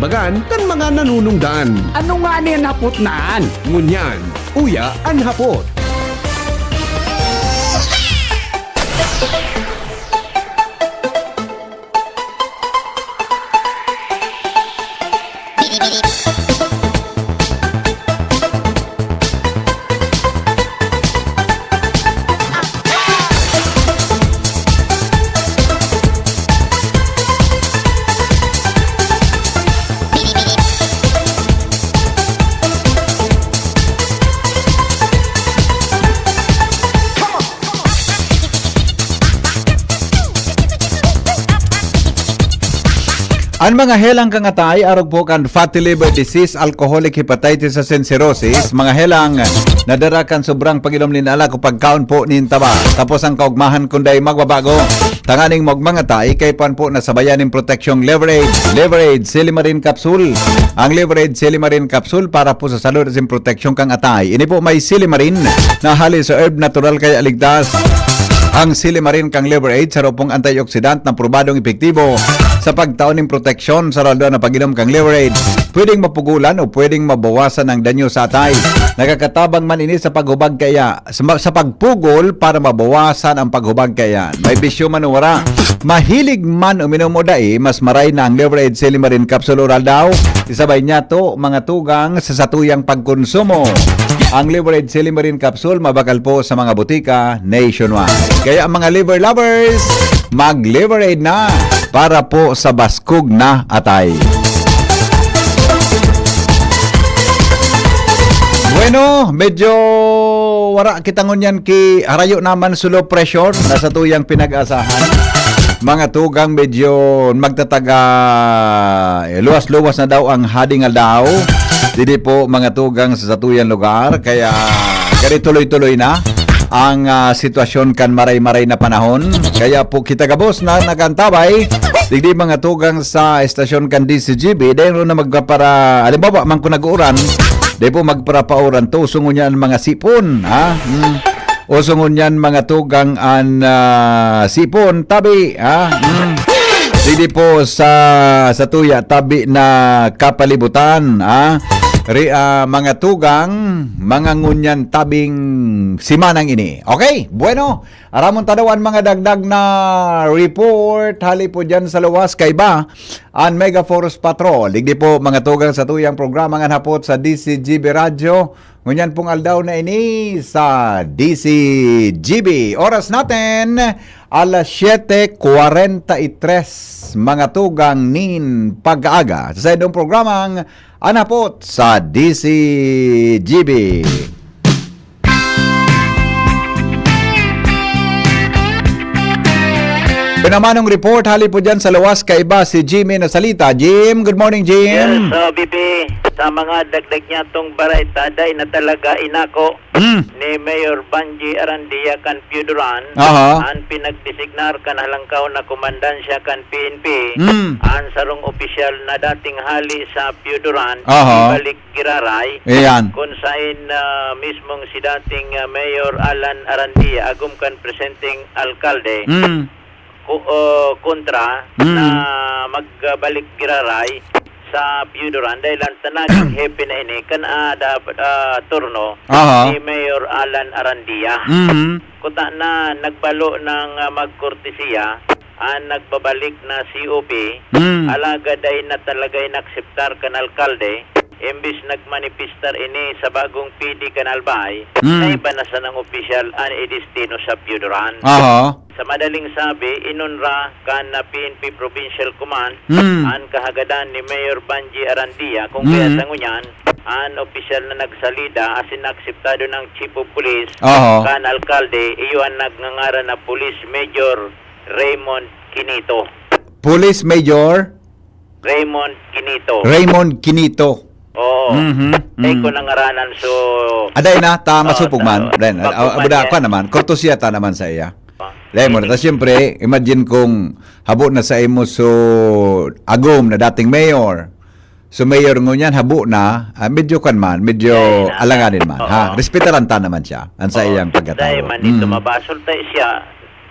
bagan kan mga nanunungdan. Ano nga niyan hapot naan? Ngunyan, uya an hapot. Ang mga helang kangatay arog po kan fatty liver disease, alcoholic hepatitis and cirrhosis, mga helang nadarakan sobrang pag-inom ninala ko pagkaon po nintaba. Tapos ang kaugmahan kunday magbabago. Tanganing magmangatay kay pan po nasabayan ng proteksyong leverage Silimarin capsule. Ang leverage Silimarin capsule para po sa salud at proteksyong kang atay. Ini po may Silimarin na hali sa herb natural kaya ligtas. Ang Silimarin kang leverage sa ropong antioxidant na probadong epektibo sa pagtaon ng proteksyon sa raldo na pag-inom kang leverage. Pwedeng mapugulan o pwedeng mabawasan ang danyo sa atay. Nakakatabang man ini sa paghubag kaya sa pagpugol para mabawasan ang paghubag kaya. May bisyo man wala. Mahilig man uminom o dai, mas maray na ang leverage Silimarin capsule oral daw. Isabay niya to mga tugang sa satuyang pagkonsumo. Ang leverage Silimarin capsule mabakal po sa mga butika nationwide. Kaya ang mga liver lovers, mag-leverage na para po sa baskog na atay. Bueno, medyo wara kitangon yan ki harayo naman sa low pressure na sa tuyang pinag-asahan. Mga tugang medyo magtataga luwas-luwas na daw ang hading daw. Dili po mga tugang sa satuyang lugar kaya kari tuloy-tuloy na ang sitwasyon kan maray-maray na panahon. Kaya po kita gabos na nagantabay digdi mga tugang sa estasyon kan DCGB dahil na magpapara alimbawa man kung nag-uuran dahil po magparapauran to usungon niya ang mga sipon usungon niyan mga tugang ang sipon tabi digdi po sa tuya tabi na kapalibutan mga tugang, mga ngunyan tabing simanang ini. Okay, bueno. Aramon tadawan mga dagdag na report. Hali po dyan sa luwas kay ba ang Mega Force Patrol. Ligdi po mga tugang sa tuyang programa nga hapot sa DCGB Radio. Ngunyan pong aldaw na ini sa DCGB. Oras natin, alas 7:43 mga tugang nin pag-aaga. Sa idong programang anapot sa DCGB. Pinamanong report, hali po dyan sa lawas kaiba si Jimmy na salita. Jim, good morning Jim. Yes, Bibi, sa mga dagdag niya tong baray taday na talaga inako ni Mayor Banji Arandia kan Piuduran ang pinagdesignar kan halangkaw na komandansya kan PNP ang sarong opisyal na dating hali sa Piuduran balik Giraray kung saan mismong si dating Mayor Alan Arandia agum kan presenting alkalde kontra na magbalik Giraray sa Piuduran dahil ang tanagang happy na ini kan turno ni Mayor Alan Arandia. Kuta na nagbalo ng magkortesiya nagbabalik na COP alaga dahil na talaga inakseptar kan alkalde imbis nagmanifestar ini sa bagong PD Kanalbay na iba na sa ng opisyal ang idestino sa Piuduran. Sa madaling sabi, inunra kan na PNP Provincial Command ang kahagadan ni Mayor Banji Arandia kung kaya sa ngunyan ang opisyal na nagsalida asin akseptado ng Chief of Police kan alkalde iyo ang nagngangaran na Police Major Raymond Quinito. Police Major Raymond Quinito. Raymond Quinito. Oo. Ay ko nangaranan so aday na ta masupog man. Then abuda ko naman, kortesya ta naman sa iya. Dahil mo na, siyempre, imagine kung habo na sa imo so agom na dating mayor. So mayor ngunyan habo na, medyo kan man, medyo alanganin man. Respetaran ta naman siya, ang sa iyang pagkatao. Dahil man dito mabasol tayo siya,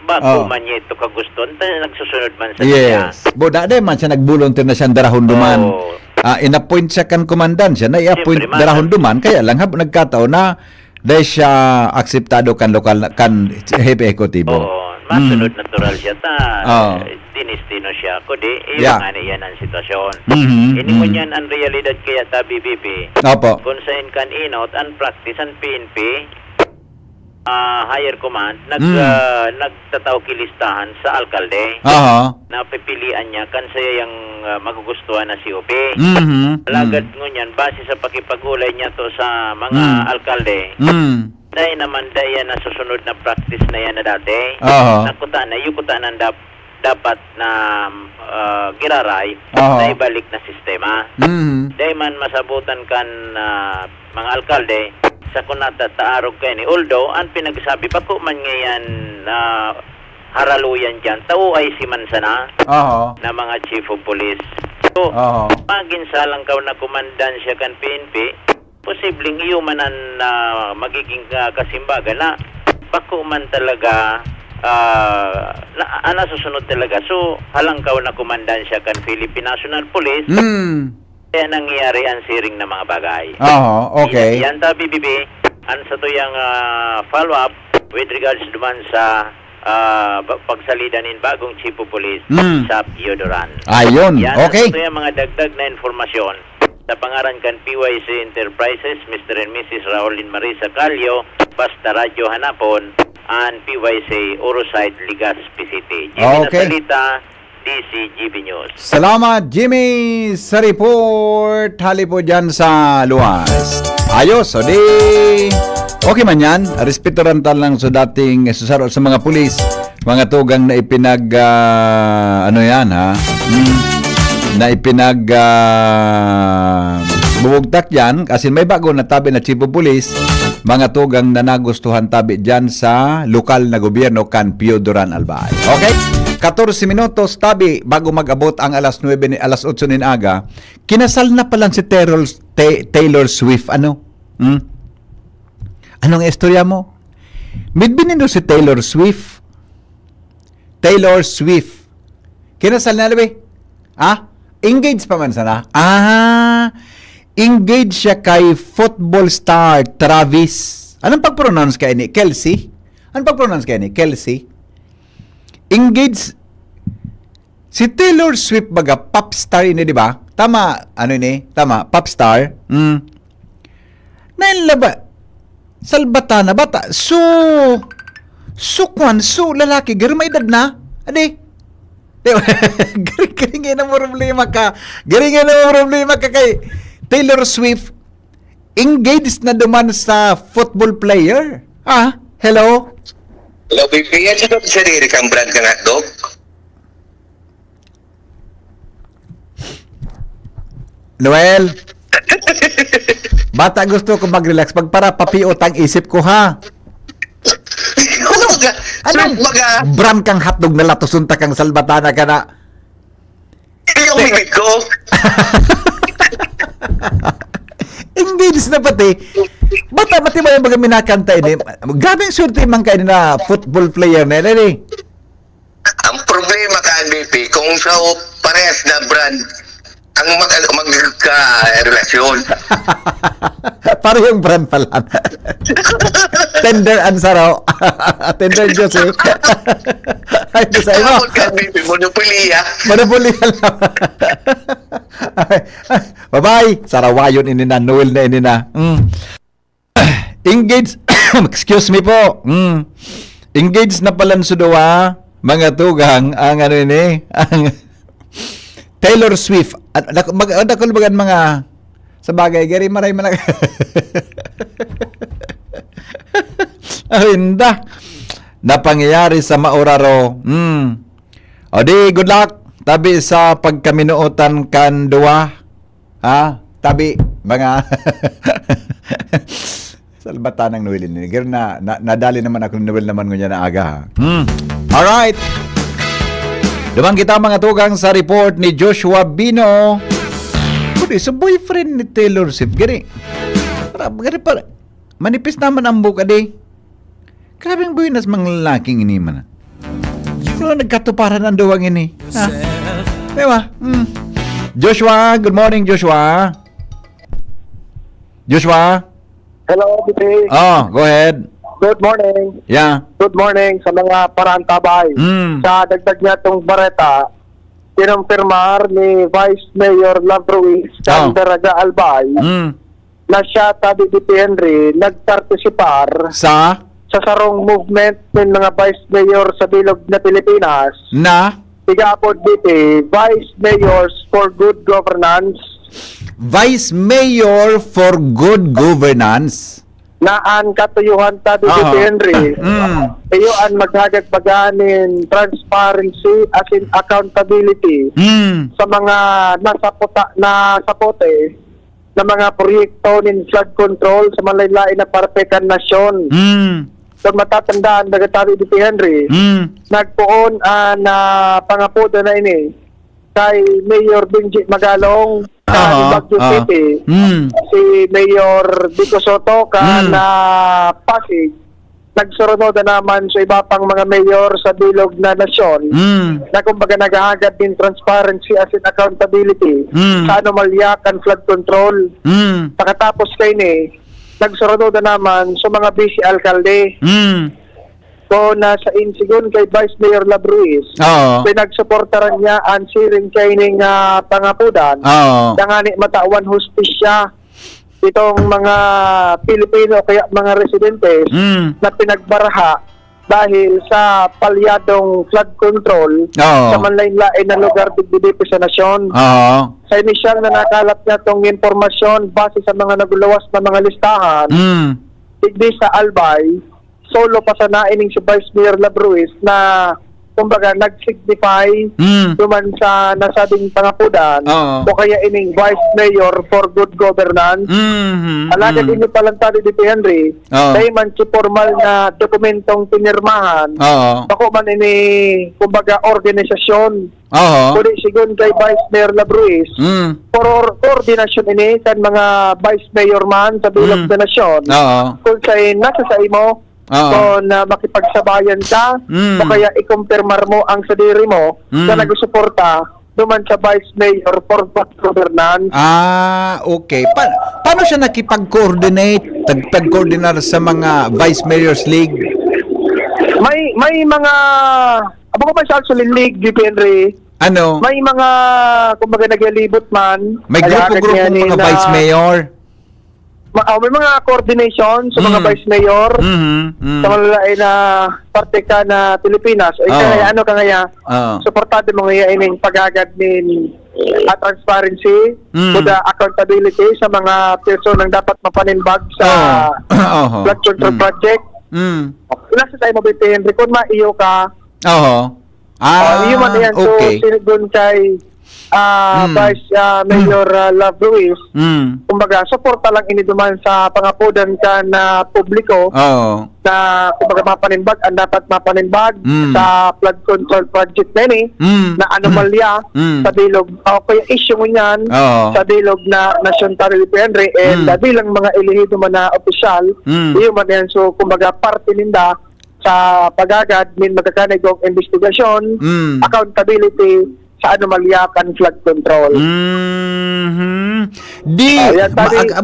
Bago Oh. man niya ito kaguston, nagsusunod man sa kanya. Yes. Boda day man siya nag-volunteer na siya darahon duman. Oo. In-appoint siya kan komandan siya na i-appoint Siyempre, man. darahon duman kaya lang hab nagkataon na dahil siya akseptado kan lokal kan hepe ekotibo. Oo, masunod natural siya ta. Oo. Dinistino siya. Kundi, Yeah. nga yan ang sitwasyon. Mhm, Ini mo mhm. niyan ang realidad kaya ta BBP. Opo. Kung saan kan inot, ang practice ang PNP, higher command, nagtataw kilistahan sa alkalde. Aha. Napipilian niya kan siya yung magugustuhan na COP. Mhm. Alagad ngunyan, base sa pakipag-ulay niya to sa mga alkalde, dahil naman dahil na susunod na practice na yan na dati, Aha. yukutan ang dapat na giraray Aha. na ibalik na sistema. Mhm. Dahil man masabutan kan mga alkalde sa kunata taarog kayo ni although ang pinagsabi pa ko man ngayon haraluyan dyan tao ay si Mansana Aha. na mga chief of police. So, Aha. maginsalang ka na kumandansya kan PNP, posibleng iumanan na magiging kasimbaga na bako man talaga nasusunod talaga. So, halangkaw na kumandansya kan Philippine National Police, kaya nangyayari ang siring na mga bagay. Aha. Okay. Yan ta, BBB, ang sa tuyang follow-up with regards naman sa pagsalidan in bagong chief of police sa Piodoran. Ayun. Yan Okay. ang yung mga dagdag na informasyon sa pangaran kan PYC Enterprises, Mr. and Mrs. Raulin Marisa Calio, Basta Radyo Hanapon, and PYC Orosite, Legazpi City. Jimmy Okay. Nasalita, DCGB News. Salamat, Jimmy, sa report. Hali po dyan sa luwas. Ayos, o di... Okay man yan. Respeturan lang sa dating susaro sa mga pulis. Mga tugang na ipinag... ano yan, ha? Na ipinag... bubugtak yan. Kasi may bago na tabi na chief of police. Mga tugang na nagustuhan tabi dyan sa lokal na gobyerno kan Piodoran Albay. Okay? 14 minutos tabi bago mag-abot ang alas 8 nin aga. Kinasal na pala si Taylor Swift. Ano? Anong istorya mo? Midbinin do si Taylor Swift. Taylor Swift. Kinasal na labi? Engaged pa man sana? Engaged siya kay football star Travis. Anong pag-pronounce kay ni? Kelsey? Anong pag-pronounce kay ni? Kelsey? Engaged si Taylor Swift baga pop star ini, di ba? Tama, ano ini? Tama, pop star. Nainlaba salbatana bata. So lalaki gari may edad na. Adi. Garing na mo problema ka. Kay Taylor Swift. Engaged na duman sa football player. Hello? Hello, baby. Yan siya sa diri kang brand kang hotdog. Noel. Bata, gusto ko mag-relax. Pagpara papiot ang isip ko, ha? Ano ka? Anong brand kang hotdog na latusunta kang salbatana ka na? Hindi yung bibig ko. Engaged na pati. Bata, mati mo yung mga minakanta ini. Grabing surti man kayo na football player na yun, eh. Ang problema ka, BP, kung sa parehas na brand, ang magka-relasyon. Para yung brand pala. Tender Ansaro. Tender Jose. Ay, ito sa iyo. Ano ka, BP, monopoliya. Manapuli ka lang. Bye-bye. Sarawayon ini na. Noel na ini na. Engaged. Excuse me po. Engaged na pala sa duwa. Mga tugang. Ang ano ini. Ang Taylor Swift. Magbagan mga sa bagay. Gari maray malag. Hinda. Napangyayari sa Mauraro. O di, good luck. Tabi sa pagkaminuotan kan duwa. Tabi, mga salbatan ng Noel ini. Gari nadali naman ako ng Noel naman ngunya na aga. Alright. Dumang kita mga tugang sa report ni Joshua Bino. Kundi, sa boyfriend ni Taylor Swift. Gari para. Manipis naman ang buka di. Grabing buwinas mga lalaking ini man. So, nagkatuparan ang duwang ini. Ha? Diba? Joshua, good morning, Joshua. Joshua? Hello, Bibi. Oh, go ahead. Good morning. Yeah. Good morning sa mga parantabay. Sa dagdag niya itong bareta, kinumpirmar ni Vice Mayor Love Ruiz Canderaga Albay na siya, tabi di Henry, nagpartisipar Sa? sarong movement ng mga Vice Mayor sa Bilog na Pilipinas. Na? Tigapod dito, Vice Mayors for Good Governance, Vice Mayor for Good Governance. naan katuyuhan tabi di Henry. Iyoan maghagag baganin transparency as in accountability sa mga na sapote na mga proyekto ng flood control sa malaylain na parpekan nasyon. Kung matatandaan nagatari di Henry, nagpuon na pangapuda na ini kay Mayor Benji Magalong sa Baguio City, si Mayor Vico Soto na Pasig, nagsurunod na naman sa iba pang mga mayor sa bilog na nasyon na kumbaga naghahagad din transparency as in accountability sa anomalyakan flood control. Pagkatapos kay ni, nagsurunod na naman sa mga busy alkalde. So, nasa insigon kay Vice Mayor Love Ruiz, pinagsuportaran niya ang siring kay ning pangapudan, dangani matawan hustisya itong mga Pilipino kaya mga residentes na pinagbaraha dahil sa palyadong flood control sa manlain-lain na lugar digdidip sa nasyon. Sa inisyal na nakalat niya itong impormasyon base sa mga nagulawas na mga listahan, digdi sa Albay, solo pa sa naining si Vice Mayor Love Ruiz na kumbaga nag-signify duman sa nasabing pangapudan o kaya ining Vice Mayor for Good Governance. Alaga din ni Palantari dito Henry, dahil man si formal na dokumentong pinirmahan, ako man ini kumbaga organisasyon. Kuli sigun kay Vice Mayor Love Ruiz for koordinasyon ini kan mga Vice Mayor man sa bilog na nasyon kung sa'y nasa sa imo kung makipagsabayan ka o kaya ikumpirmar mo ang sadiri mo na nagsuporta duman sa Vice Mayor for Good Governance. Okay. Paano siya nakipag-coordinate, tagpag-coordinar sa mga Vice Mayors League? May mga abo ko ba sa actually league, Henry? Ano? May mga kumbaga naglilibot man. May grupo-grupo ng mga Vice Mayor? May mga coordination sa mga Vice Mayor sa malalay na parte ka na Pilipinas. Kaya ano ka ngaya, suportado mo ngaya ining pagagad ni transparency to the accountability sa mga personang dapat mapaninbag sa flood control project. Nasa tayo mabitin, kung maiyo ka, iyo man yan. Okay. So, sinigun kay Vice Mayor Love Ruiz, kumbaga, suporta lang iniduman sa pangapudan ka na publiko na kumbaga mapanimbag, ang dapat mapanimbag sa flood control project na ini, na anomalya sa bilog, o kaya issue mo yan sa bilog na Nasyon Tarilipo Henry, and bilang mga elihido man na opisyal, iyo man yan, so kumbaga, parte ninda sa pagagad min magkakanig og investigasyon, accountability sa anomalyakan flood control.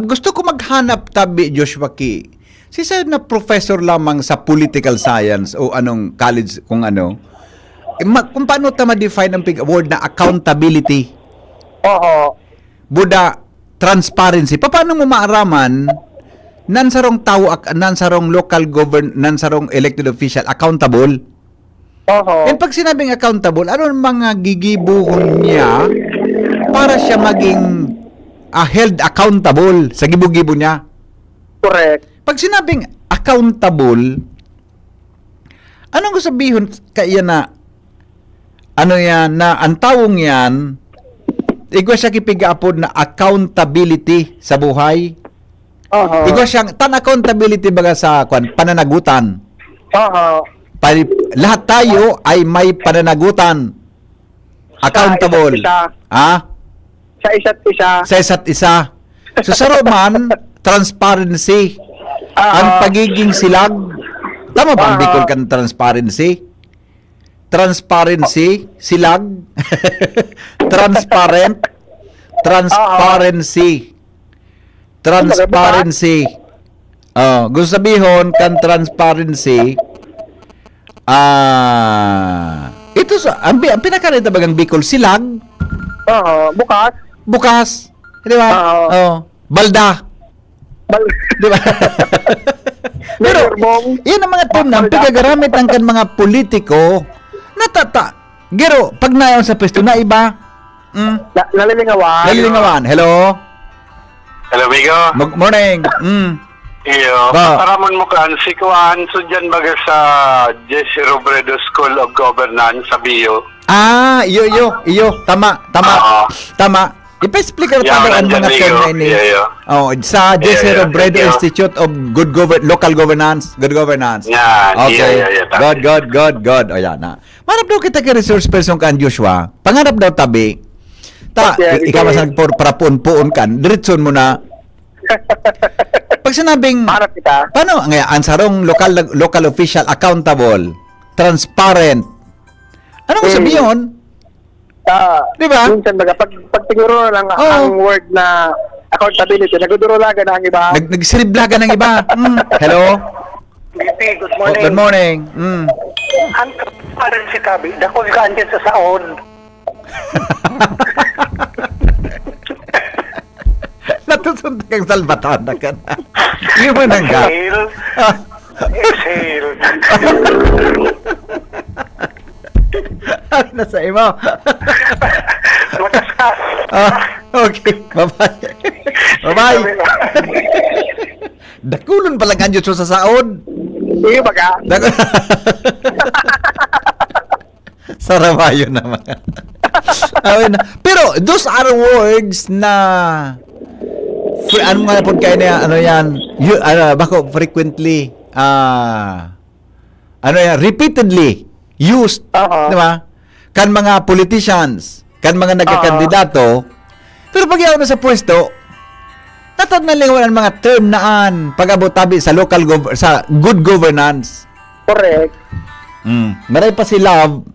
Gusto ko maghanap tabi, Joshua Ki. Si sir na professor lamang sa political science o anong college kung ano. Kung paano ta ma-define ang word na accountability? Buda transparency. Paano mo maaraman nansarong tao, nansarong local nansarong elected official accountable? And pag sinabing accountable, ano ang mga gigibuhon niya para siya maging held accountable sa gibo-gibo niya? Correct. Pag sinabing accountable, anong sabihin kaya na ano yan, na ang tawong yan, igwa siya kipigapod na accountability sa buhay? Igwa siyang, accountability baga sa pananagutan? Lahat tayo ay may pananagutan. Accountable. Sa isa't isa. Sa isa't isa. So sa Roman, transparency. Ang pagiging silag. Tama ba ang bikol ka ng transparency? transparency, silag, transparency. Gusto sabihin kan transparency, ito ang pinakarita bagang Bicol, silag, Bukas. di ba? Balda. Di ba? Pero, yan ang mga term na pinagamit ng kan mga politiko, Gero, pag nayon sa pwesto na iba, nalilingawan. Hello? Hello, Bigo. Good morning. Iyo. Ba. Paramon mo kan, si Kuan, so dyan baga sa Jesse Robredo School of Governance sa Bio. Iyo. Tama. Ipa-explica Yeah, tayo ang nandyan, mga term na Bigo. ini. Yeah. Sa Jesse Yeah, Robredo thank you. Institute of Local Governance. Good Governance. Yan. Okay. Yeah. Good. O yan na. Manap daw kita kay resource person kan Joshua. Pangarap daw tabi. Ikaw masang parapun-puon kan. Diretson mo na. Pag sinabing, Hanap kita. paano nga ang sarong local official accountable, transparent. Ano mo sabihin? Di ba? Minsan baga, pag siguro lang ang word na accountability, nagdudurulagan na ang iba. Nagsiriblaga ng iba. Hello? Good Good morning. Ang parang si Tabi, dakol ka andyan sa saon. Natusunta kang salbatanda ka na. Hindi mo nang ga. Exhale. Nasa iba. Matasas. Okay. Bye-bye. Dakulon pala nga Diyos sa saon. Iyo baga. Sarabayo naman. Pero those are words na ano nga po kayo na ano yan bako frequently repeatedly used, di ba? Kan mga politicians, kan mga nagkakandidato, pero pag yaw na sa pwesto, natad na lingawan ang mga term naan pag-abot tabi sa sa good governance. Correct. Maray pa si Love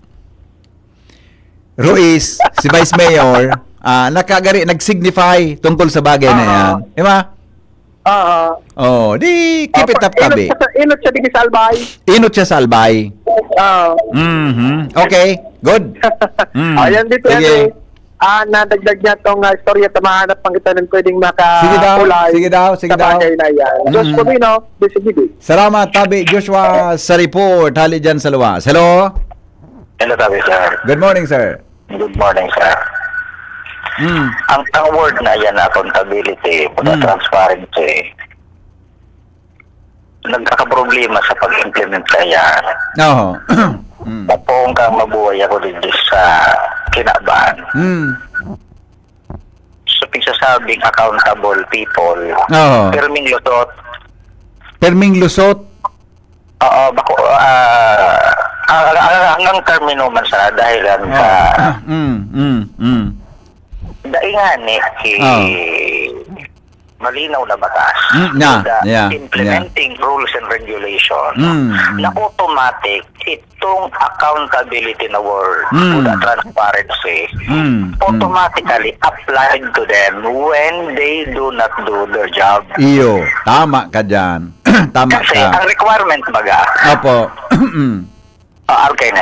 Ruiz, si Vice Mayor, nag-signify tungkol sa bagay na yan. Di ba? Di keep it up tabi. Inot siya di salbay. Inot siya sa albay. Okay, good. Ayan dito Sige. nadagdag niya tong istorya tamahanap pang kita ng pwedeng makakulay. Sige daw. Sa bagay na yan. Diyos ko no, bisibidi. Salamat tabi Joshua sa report. Hali dyan sa luwas. Hello? Hello, Tabi, sir. Good morning, sir. Good morning, sir. Ang word na yan, accountability, transparency, nagkakaproblema sa pag-implement sa yan. Oo. Tapong kang mabuhay ako din sa kinaban. So, pigsasabing accountable people, Oo. pirming lusot, Perming lusot. oo, bako, hanggang termino man sa dahilan sa daingan malinaw na batas. Implementing rules and regulations na automatic itong accountability na word to the transparency automatically applied to them when they do not do their job. Iyo. Tama ka dyan. Tama Kasi ka. ang requirement baga Opo. RK9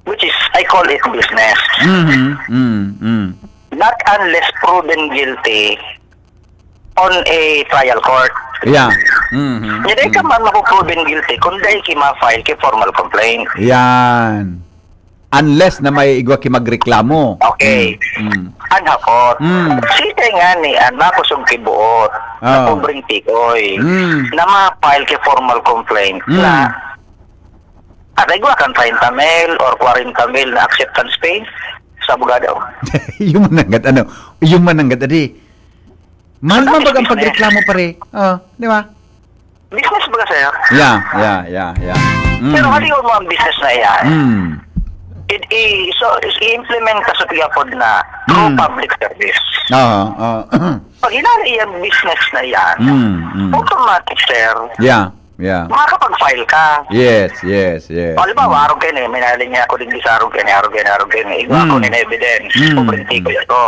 which is I call it business. Not unless proven guilty on a trial court. Yeah. Hindi ka man mapuproven guilty kung dahil ma-file ki formal complaint. Yan. Unless na may igwa ki magreklamo. Okay. Anhapot. Sita nga ni nakusog kibuot na pobreng tikoy na ma-file ki formal complaint na at igwa kan 30 mil or 40 mil na acceptance pay sa abogado. Yung mananggat adi. Mahal man bagang pagreklamo pare. Di ba? Business ba kasi? Yeah. Pero kasi mo ang business na yan. So, i-implement ka sa piyapod na through public service. Pag inari yung business na yan, automatic, sir, Yeah. Yeah. makakapag-file ka. Yes. O, halimbawa, araw kayo may naling niya ako din sa araw kayo, igwa ako ni evidence, pupunti ko ito.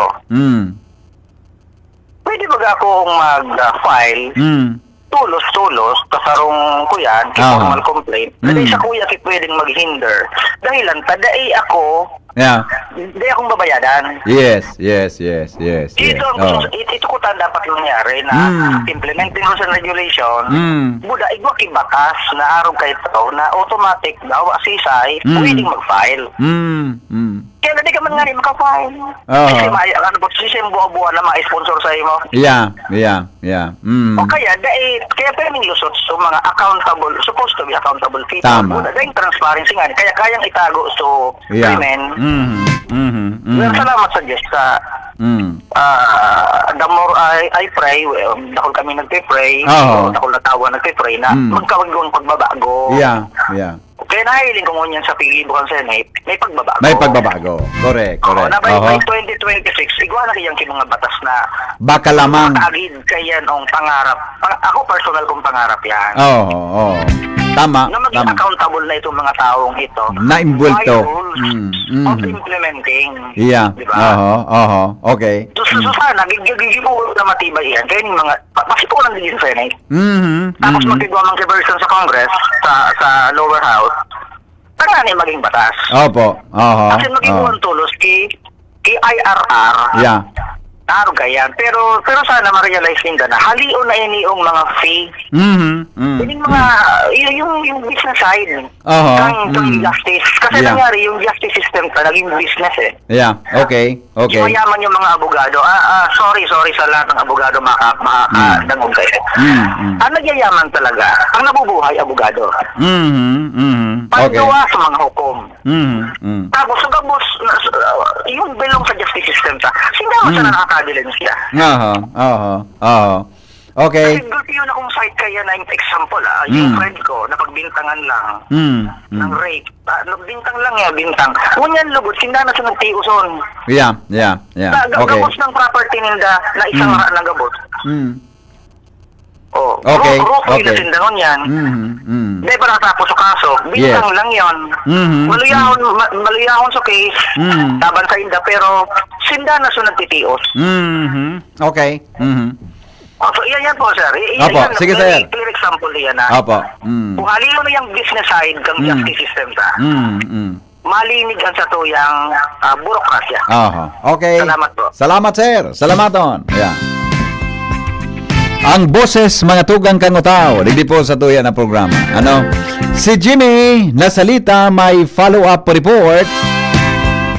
Pwede ba akong mag-file, tulos, kasarong ko yan, formal complaint, kasi sa kuya pwedeng mag-hinder. Dahilan, tadai ako, Yeah. hindi akong babayadan. Yes. Ito ko dapat nangyari na implementing rules and regulation, buda igwa kibatas na araw kayo na automatic daw asisay, pwedeng mag-file. Kaya na di ka man nga rin makafile. Kasi siya yung buwa-buwa na ma-sponsor sa imo. Yeah. O kaya, kaya pwedeng lusot so mga accountable, supposed to be accountable people. Tama. Dahil transparency nga, kaya kayang itago so crimen. Well, salamat sa Diyos sa the more I pray, dahil kami nagpe-pray, dahil natawa nagpe-pray na magkawagong pagbabago. Yeah. Kaya nahiling ko ngunyan sa Pilibukan Senate, may pagbabago. May pagbabago. Correct. Na by 2026, igwa na kayang mga batas na Baka lamang. makagid kayan ang pangarap. Ako personal kong pangarap yan. Oo. Tama. Na maging accountable na itong mga taong ito. Na-involto. By rules of implementing. Yeah. Diba? Okay. So sana, gigigipuro na matibay yan. Kaya yung mga, pasipunan din sa Senate. Tapos magigwa mang version sa Congress, sa lower house, para na maging batas. Opo. Kasi magiging tulos kay IRR. Yeah. Taro gayan. Pero sana ma-realize nila na halion na iniong mga fee. Yung mga, yung business side. Ng justice. Kasi nangyari, yung justice system naging business eh. Yeah. Okay. Yung mayaman yung mga abogado. Sorry sa lahat ng abogado makakadangog kayo. Ang nagyayaman talaga, ang nabubuhay abogado. Paggawa sa mga hukom. Tapos, gabos, yung belong sa justice system sinama sa nakaka-evidence siya. Okay. Kasi guilty yun akong site kaya na yung example, yung friend ko, napagbintangan lang ng rape. Nagbintang lang bintang. Ngunyan lugod, sinda na sa nagtiuson. Yeah. Okay. Gabos ng property ninda na isang na gabos. Okay. Ruko yung sindangon yan. Hindi pa natapos sa kaso. Bintang lang yon. Maluyahon sa case. Taban sa inda. Pero sinda na sa nagtitios. Okay. So, yan po, sir. Opo, sige, sir. Clear example yan na. Opo. Kung halilo na yung business side kang justice system malinig ang sa tuyang burokrasya. Okay. Salamat po. Salamat, sir. Salamaton. Yeah. Ang boses mga tugang kangutaw, hindi po sa tuya na programa. Si Jimmy nasalita, may follow-up report.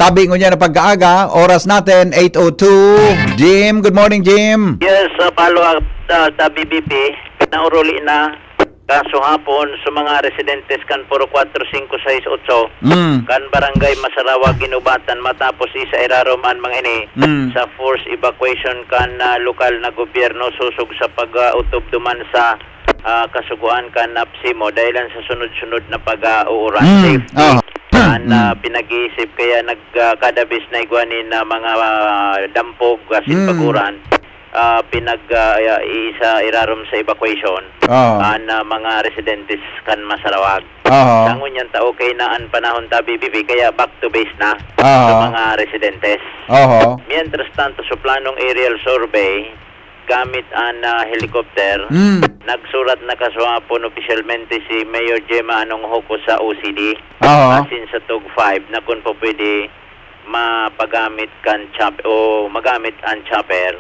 Tabi ko niya na pagkaaga, oras natin 8:02. Jim, good morning, Jim. Yes, follow-up sa BBP, nauruli na kaso hapon sa mga residentes kan Puro 4, 5, 6, 8 kan Barangay Masarawa, Ginubatan matapos isa iraroman mga ini sa force evacuation kan lokal na gobyerno susug sa pag-utob duman sa kasuguan kan APSIMO dahilan sa sunod-sunod na pag-uuran safety. Pinag-iisip kaya nagkadabis na igwanin na mga dampog asin paguran isa irarom sa evacuation na mga residentes kan Masarawag. Tangon yan okay na ang panahon ta BBB kaya back to base na sa mga residentes. Mientras tanto sa planong aerial survey gamit ang helicopter, nagsurat na kaswapon opisyalmente si Mayor Gemma Anong Hoko sa OCD asin sa TUG 5 na kung po pwede mapagamit kan magamit ang chopper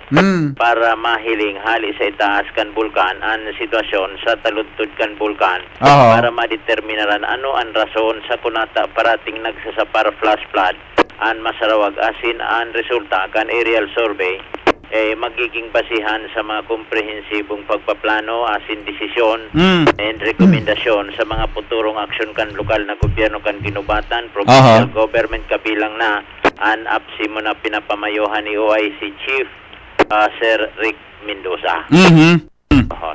para mahiling hali sa itaas kan bulkan ang sitwasyon sa taludtod kan bulkan para madeterminaran ano ang rason sa kunata parating nagsasapar flash flood ang Masarawag asin ang resulta kan aerial survey magiging basihan sa mga komprehensibong pagpaplano asin desisyon and rekomendasyon sa mga futurong aksyon kan lokal na gobyerno kan Ginubatan, provincial government kabilang na an APSIMO na pinapamayohan ni OIC Chief Sir Rick Mendoza.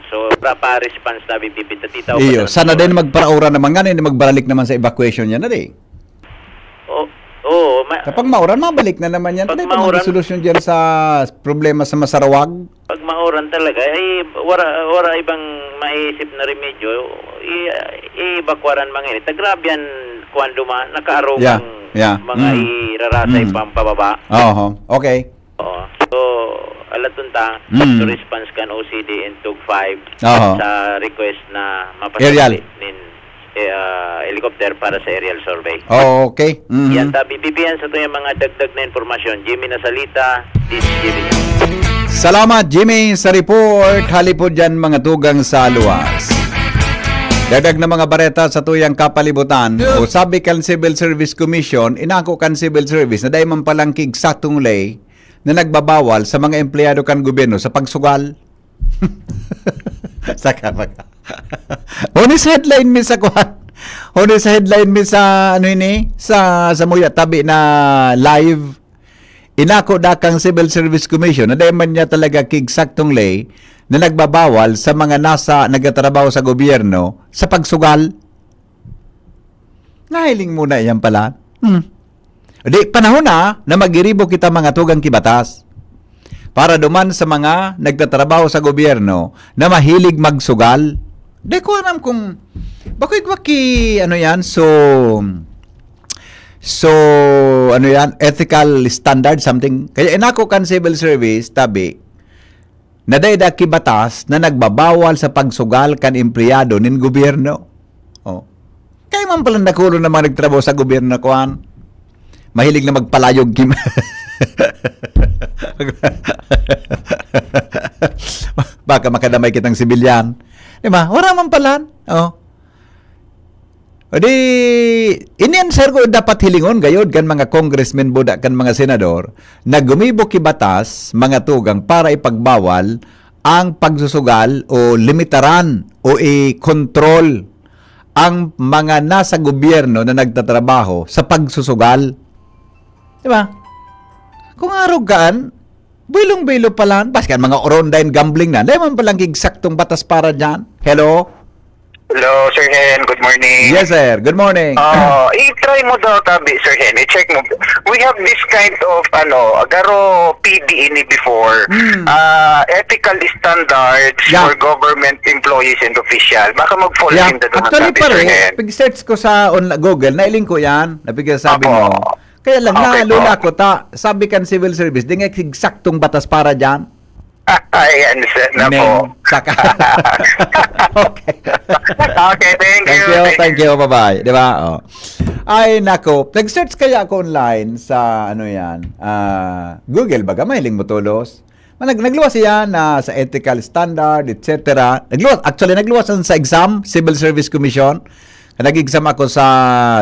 So, pa-response na bibibita titaw. Iyo, sana din magparaura naman nga, hindi magbaralik naman sa evacuation yan na rin. Kapag mauran, mabalik na naman yan. Pag mauran, solusyon dyan sa problema sa Masarawag. Pag mauran talaga, wala ibang maisip na remedyo, i-ebakwaran mga ini. Grabe yan kung nakaarong mga irarasay pampababa. Okay. So, alatunta, to response kan OCD in TUG 5 sa request na Aerial. nin helicopter para sa aerial survey. Okay. Yan tabi bibiyan sa to yung mga dagdag na informasyon. Jimmy Nasalita, this Jimmy. Salamat Jimmy sa report. Halipod dyan mga tugang sa luwas. Dagdag na mga bareta sa tuyang kapalibutan. O sabi kan Civil Service Commission, inako kan Civil Service na dahil man palang kigsatong lay na nagbabawal sa mga empleyado kan gobyerno sa pagsugal. Saka maka. Sa headline mi sa kuhan. Sa headline mi sa ano ini sa Muya tabi na live. Inako da kang Civil Service Commission na dahil man niya talaga kigsaktong lay na nagbabawal sa mga nagatrabaho sa gobyerno sa pagsugal. Nahiling muna yan pala. Di, panahon na magiribo kita mga tugang kibatas para duman sa mga nagtatrabaho sa gobyerno na mahilig magsugal. Di ko alam kung bakit waki ano yan so ano yan ethical standard something kaya inako kan civil service tabi na dayda kibatas na nagbabawal sa pagsugal kan empleyado nin gobyerno. Kaya man pala nakulo na mga nagtrabaho sa gobyerno kuan mahilig na magpalayog kim. Baka makadamay kitang sibilyan. Di ba? Wala man pala. O di, inianswer ko dapat hilingon gayod kan mga congressmen buda kan mga senador na gumibo kibatas mga tugang para ipagbawal ang pagsusugal o limitaran o i-control ang mga nasa gobyerno na nagtatrabaho sa pagsusugal. Di ba? Kung arogan, bilong-bilo pala, paskan mga orondain gambling na, di man palang eksaktong batas para dyan. Hello? Hello, Sir Hen. Good morning. Yes, sir. Good morning. I-try mo daw tabi, Sir Hen. I-check mo. We have this kind of, agaro PD ini before. Ethical standards for government employees and official. Baka mag-fall in the doon Actually, tabi, Sir Hen. pag-search ko sa Google, nailing ko yan. Napigil sabi mo. Kaya lang, Okay nalula ko sabi kan civil service, di nga eksaktong batas para dyan. Ayan, sir. Na po. Saka. Okay. Okay, thank you. Bye-bye. Di ba? Ay, nako. Nag-search kaya ako online sa, Google, baga, mahiling mo tulos. Nagluwas yan sa ethical standard, etc. Nagluwas sa exam, Civil Service Commission. Nag-exam ako sa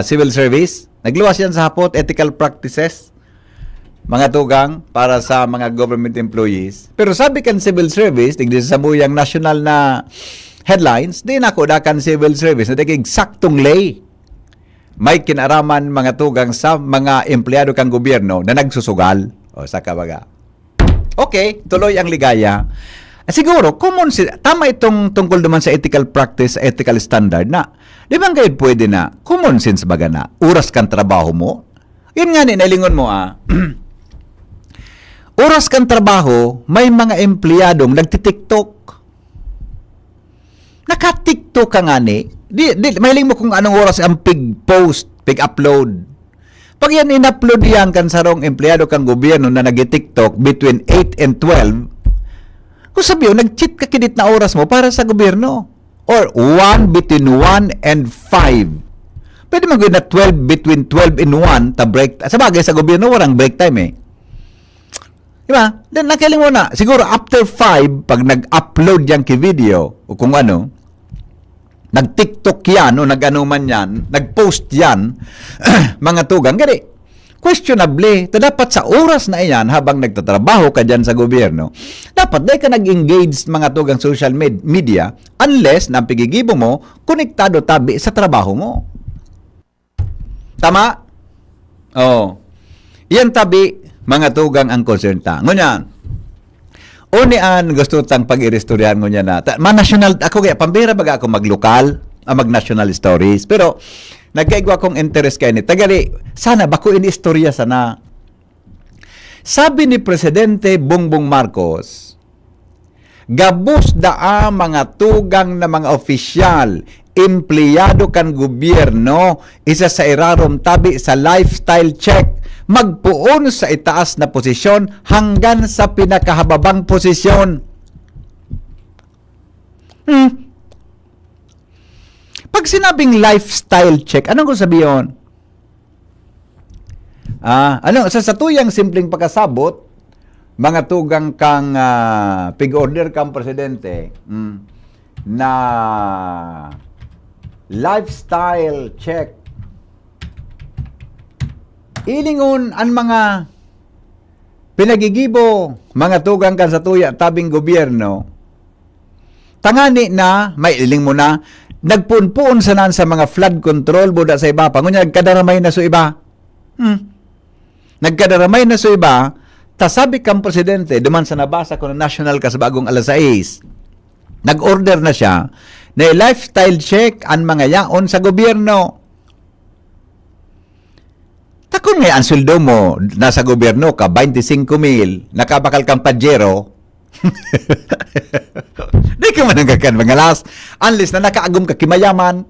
Civil Service. Nagluwas yan sa hapot, ethical practices. Mga tugang para sa mga government employees. Pero sabi kan civil service, tigdi sa muyang national na headlines, di na ko da kan civil service na eksaktong lay. May kinaraman mga tugang sa mga empleyado kang gobyerno na nagsusugal. O sa kabaga. Okay, tuloy ang ligaya. Siguro, tama itong tungkol naman sa ethical practice, ethical standard na, di ba ngayon pwede na, common sense baga na, oras kang trabaho mo? Yun nga nalingon mo oras kang trabaho, may mga empleyadong nagtitiktok. Naka-tiktok ka nga ni. Mahiling mo kung anong oras ang pig-post, pig-upload. Pag yan in-upload yan kan sarong empleyado kang gobyerno na nag-tiktok between 8 and 12, kung sabiyo, nag-cheat ka kinit na oras mo para sa gobyerno. Or between 1 and 5. Pwede mag na 12 between 12 and 1 ta break. Sa bagay sa gobyerno, walang break time Diba? Then nakiling mo na. Siguro after 5, pag nag-upload yan video, o kung nag-TikTok yan, o nag-ano man yan, nag-post yan, mga tugang, gani, questionably, dapat sa oras na iyan, habang nagtatrabaho ka dyan sa gobyerno, dapat dahil ka nag-engage mga tugang social media, unless na ang pigigibo mo, konektado tabi sa trabaho mo. Tama? Yan tabi, mga tugang ang konserta. Ngunyan, unian gusto tang pag-irestoryan ngunyan na. National, ako kaya, pambira baga ako maglokal, mag-national stories. Pero, nagkaigwa kong interest kayo ni tagali, sana, bako ini-istorya sana. Sabi ni Presidente Bongbong Marcos, Gabos daa mga tugang na mga opisyal, empleyado kan gobyerno, isa sa irarom tabi sa lifestyle check, magpuon sa itaas na posisyon hanggang sa pinakahababang posisyon. Pag sinabing lifestyle check, anong ko sabihin? Sa tuyang simpleng pagkasabot, mga tugang kang pig-order kang presidente na lifestyle check. Ilingon ang mga pinagigibo, mga tugang kan sa tuya tabing gobyerno. Tangani na, may iling mo na, nagpuon-puon sanan sa mga flood control buda sa iba. Pangunya, nagkadaramay na sa iba. Nagkadaramay na sa iba, tasabi kang presidente, duman sa nabasa ko na national ka sa bagong alas 6, nag-order na siya na lifestyle check ang mga yaon sa gobyerno. Takon nga ang sweldo mo nasa gobyerno ka, 25,000, nakabakal kang Pajero, di ka man nagkakan mga las, unless na nakaagom ka kimayaman,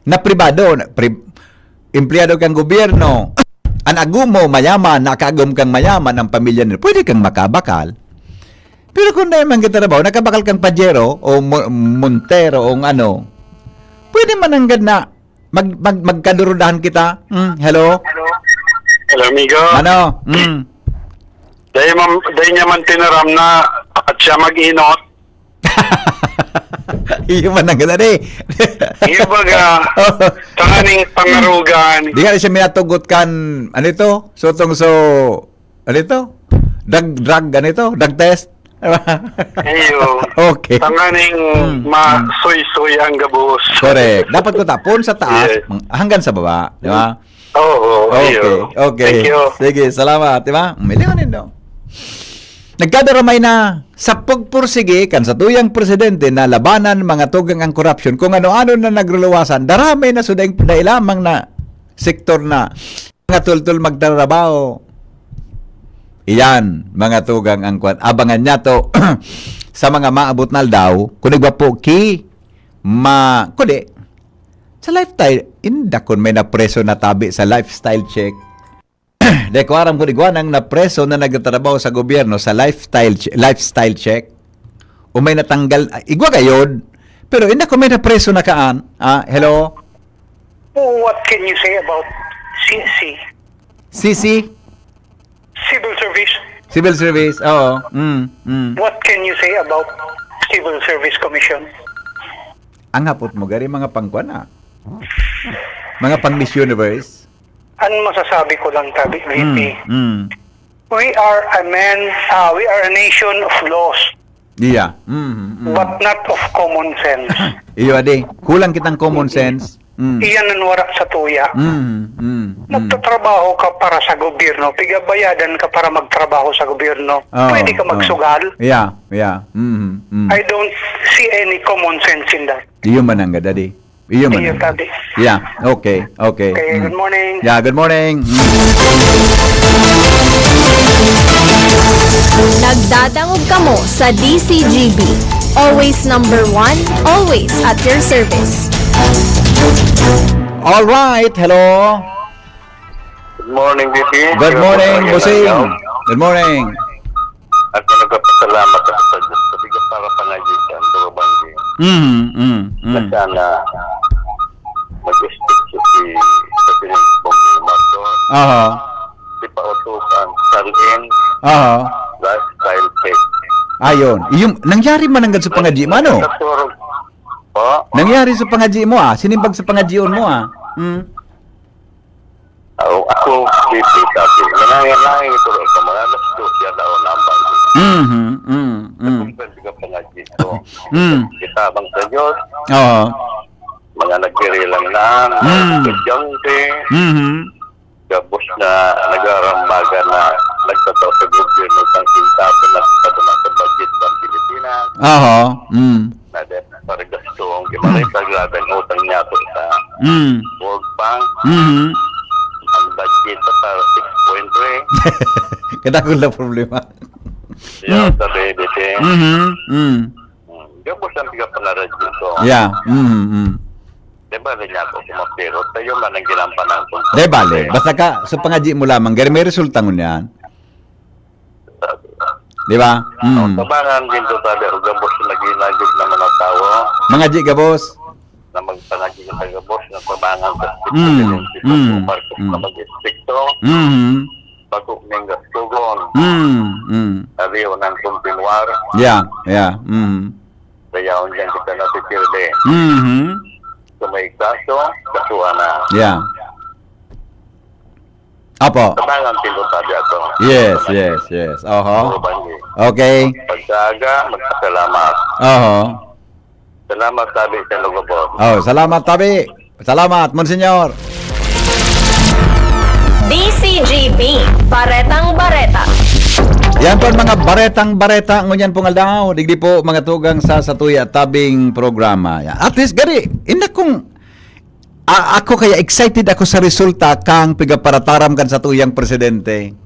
na pribado, empleyado kang gobyerno, ang agum mo mayaman, nakaagom kang mayaman ang pamilya nila, pwede kang makabakal. Pero kung naman kita trabaho, nakabakal kang Pajero o Montero o ano, pwede man hanggang na magkadurudahan kita. Hello? Hello, amigo. Ano? Dahil niya man tinaram na at siya mag-inot. Iyo man hanggang na Iyo baga, tanganing pangarugan. Di ka siya minatugot kan, ano ito? Ano ito? Drug, ano ito? Drug test? Iyo. Okay. Tanganing masuy-suy ang gabos. Correct. Dapat ko tapon sa taas Yes. hanggang sa baba. Di ba? Oo, iyo. Okay. Thank you. Sige, salamat. Di ba? Miliyonin daw. Nagkadaramay na sa pagpursige kan sa tuyang presidente na labanan mga tugang ang korupsyon kung ano-ano na nagluluwasan. Daramay na sudeng lamang na sektor na mga tultul magtrabaho. Iyan, mga tugang ang kwan. Abangan niya to sa mga maabot na daw kung nagwapo kundi sa lifestyle, indakon may napreso na tabi sa lifestyle check. Deko aram ko nang napreso na nagtatrabaho sa gobyerno sa lifestyle check. O may natanggal, igwa gayod. Pero indakon may napreso na kaan. Hello? What can you say about CC? CC? Civil Service? Civil Service, oo. What can you say about Civil Service Commission? Ang hapot mo, gari mga pangkwana. Mga pang Miss Universe. Ano masasabi ko lang, Tabi, VP? We are a nation of laws, Yeah. but not of common sense. Iyo ade, kulang kitang common sense. Iyan ang wara sa tuya. Nagtatrabaho ka para sa gobyerno, pigabayadan ka para magtrabaho sa gobyerno. Pwede ka magsugal. Yeah. I don't see any common sense in that. Iyo man ang ade. Iyo man. Iyo, Tabi. Yeah, okay. Okay, good morning. Yeah, good morning. Nagdadangog kamo sa DCGB. Always number one, always at your service. All right, hello. Good morning, BP. Good morning, Busing. Good morning. At nagpapasalamat ako sa Diyos. Kasi ka para pangajikan, durabanggi. Na sana mag-stick si President Bongbong Marcos. Si Pautukan, Salin, lifestyle check. Ayon. Yung nangyari man ang sa pangaji mo, ano? Naturog po. Nangyari sa pangaji mo, Sinimbag sa pangajion mo, Ako, BP, sabi. Nangyayang ito rin. Kamalalas to siya daw nambang. Pwede ka pangaji. So, kitabang sa Diyos. Mga nagkirilang na, estudyante, gabos na nag-arambaga na nagtataw sa gobyerno ng kintapo na padama sa budget ng Pilipinas. Na dahil para gasto ang gimalay paglaban utang niya ito sa World Bank. Ang budget para 6.3. Kada ko lang problema. Yung sabi, dito. Gabos ang biga pala radyo ito. Yeah. Diba rin niya ako kumapirot? Tayo man ang ginampan ng punto. De bale, basta ka sa pangaji mo lamang, gari may resulta ngun yan. Di ba? Tabangan din ito sabi, o gabos na ginagig naman ang tao. Mga ji gabos. Na magpanagig ang gabos na tabangan sa Marcos na mag-istrikto. Bagok ng gastugon. Ariyo ng kumpinuar. Yeah. Dayaon dyan kita na sikirde. Kung may kaso, kasuhan na. Yeah. Apo. Tabangan din ito sabi ato. Yes. Oho. Okay. Pagsaga, magpasalamat. Oho. Salamat sabi sa lugabot. Oh, salamat tabi. Salamat, Monsignor. DCGB, Baretang Bareta. Yan po ang mga baretang-bareta ngunyan pong aldaw. Digdi po mga tugang sa Satuya Tabing programa. Yan. At least, gari, ina kong ako kaya excited ako sa resulta kang pigaparataram kan sa tuyang presidente.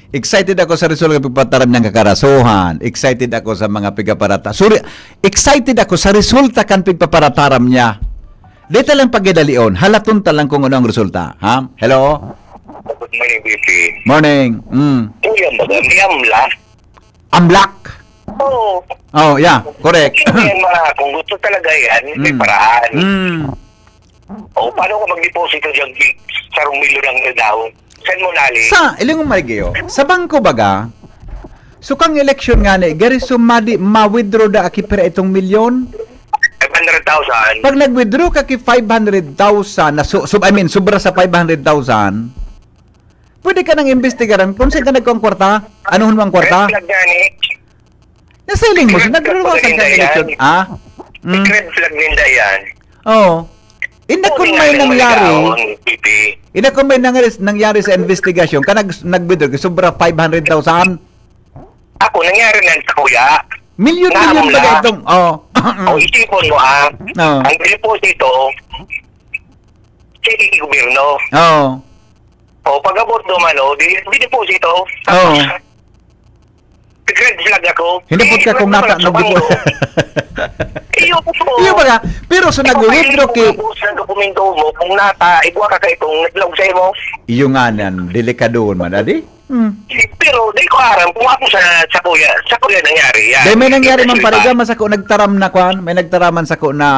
Excited ako sa resulta kang pigapataram niyang kakarasuhan. Excited ako sa mga pigaparata. Sorry, excited ako sa resulta kan pigpaparataram niya. Dito lang pagidalion. Halaton talang kung ano ang resulta. Ha? Hello? Good morning, BP. Morning. Kuya mo, may amla. Amlak. Oo. Oh, yeah, correct. Yan, kung gusto talaga yan, may paraan. O, paano ko mag-deposito dyan sa rumilyo ng daw? Saan mo nali? Sa, ilang umarigyo, sa bangko baga, sukang eleksyon nga ni, gari sumadi, ma-withdraw da aki pera itong milyon? 500,000. Pag nag-withdraw ka ki 500,000, na sobra sa 500,000, pwede ka nang investigaran kung saan ka nagkong kwarta? Ano mo ang kwarta? Red flag gani. Nasailing mo, nag-withdraw ka sa eleksyon. Red flag ninda yan. Oo. Ina kung may nangyari, ina kung may nangyari sa investigasyon, ka nag-withdraw ka sobra 500,000? Ako, nangyari na sa kuya. Milyon ba itong, O, isipon mo No. ang deposito, sige gobyerno. Oo. O, pag-abot naman, di deposito. Oo. Red flag ako. Hindi po ka kung nata nag-deposito. Iyo po. Iyo ba nga? Pero so nag-withdraw ki... Sa dokumento mo, kung nata, igwa ka itong naglaw sa'yo mo. Iyo nga nan, delikado man, adi? Pero, di ko aram, kung ako sa kuya nangyari yan. Dahil may nangyari man pariga, masako nagtaram na kwan, may nagtaraman sako na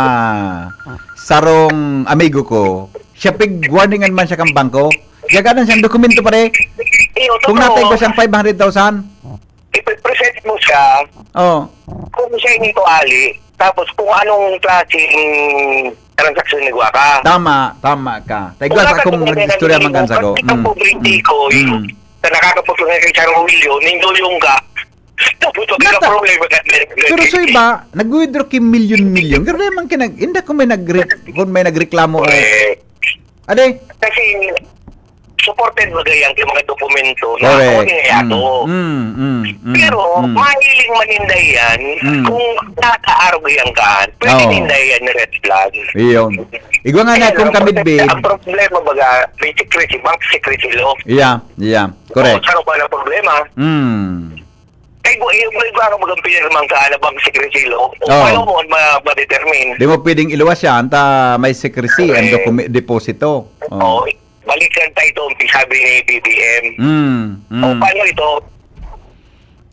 sarong amigo ko. Siya pig-warningan man siya kang bangko. Gaganan siyang dokumento pare. Iyo, Kung natay ko siyang 500,000. ipipresent mo siya, kung siya hindi to ali, tapos kung anong klaseng transaksyon nagawa ka. Tama ka. Taigwa sa akong nag-istorya man kansa ko. Ang pobrete ko, na nakakapagpunta kay Charong Wilio, nindo yung ka, tapos wag ka problema ka. Pero so iba, nag-withdraw ki milyon. Pero naman hindi ko may nagreklamo. Ade? Kasi, supported bagay ang mga dokumento na ako nangyayato. Pero, mahiling maninday yan, kung nakaarugyan ka, pwede ninday yan ni red flag. Iyon. Igwa nga na kung kamidbid. Ang problema baga, may secrecy, bank secrecy law. Yeah. Correct. Saan pa na problema? Kaya igwa ka bagang pinirmang ka na bank secrecy law, o paano mo ma-determine? Di mo pwedeng iluwas yan, may secrecy ang deposito. Balikan tayo ito, sabi ni BBM. O paano ito?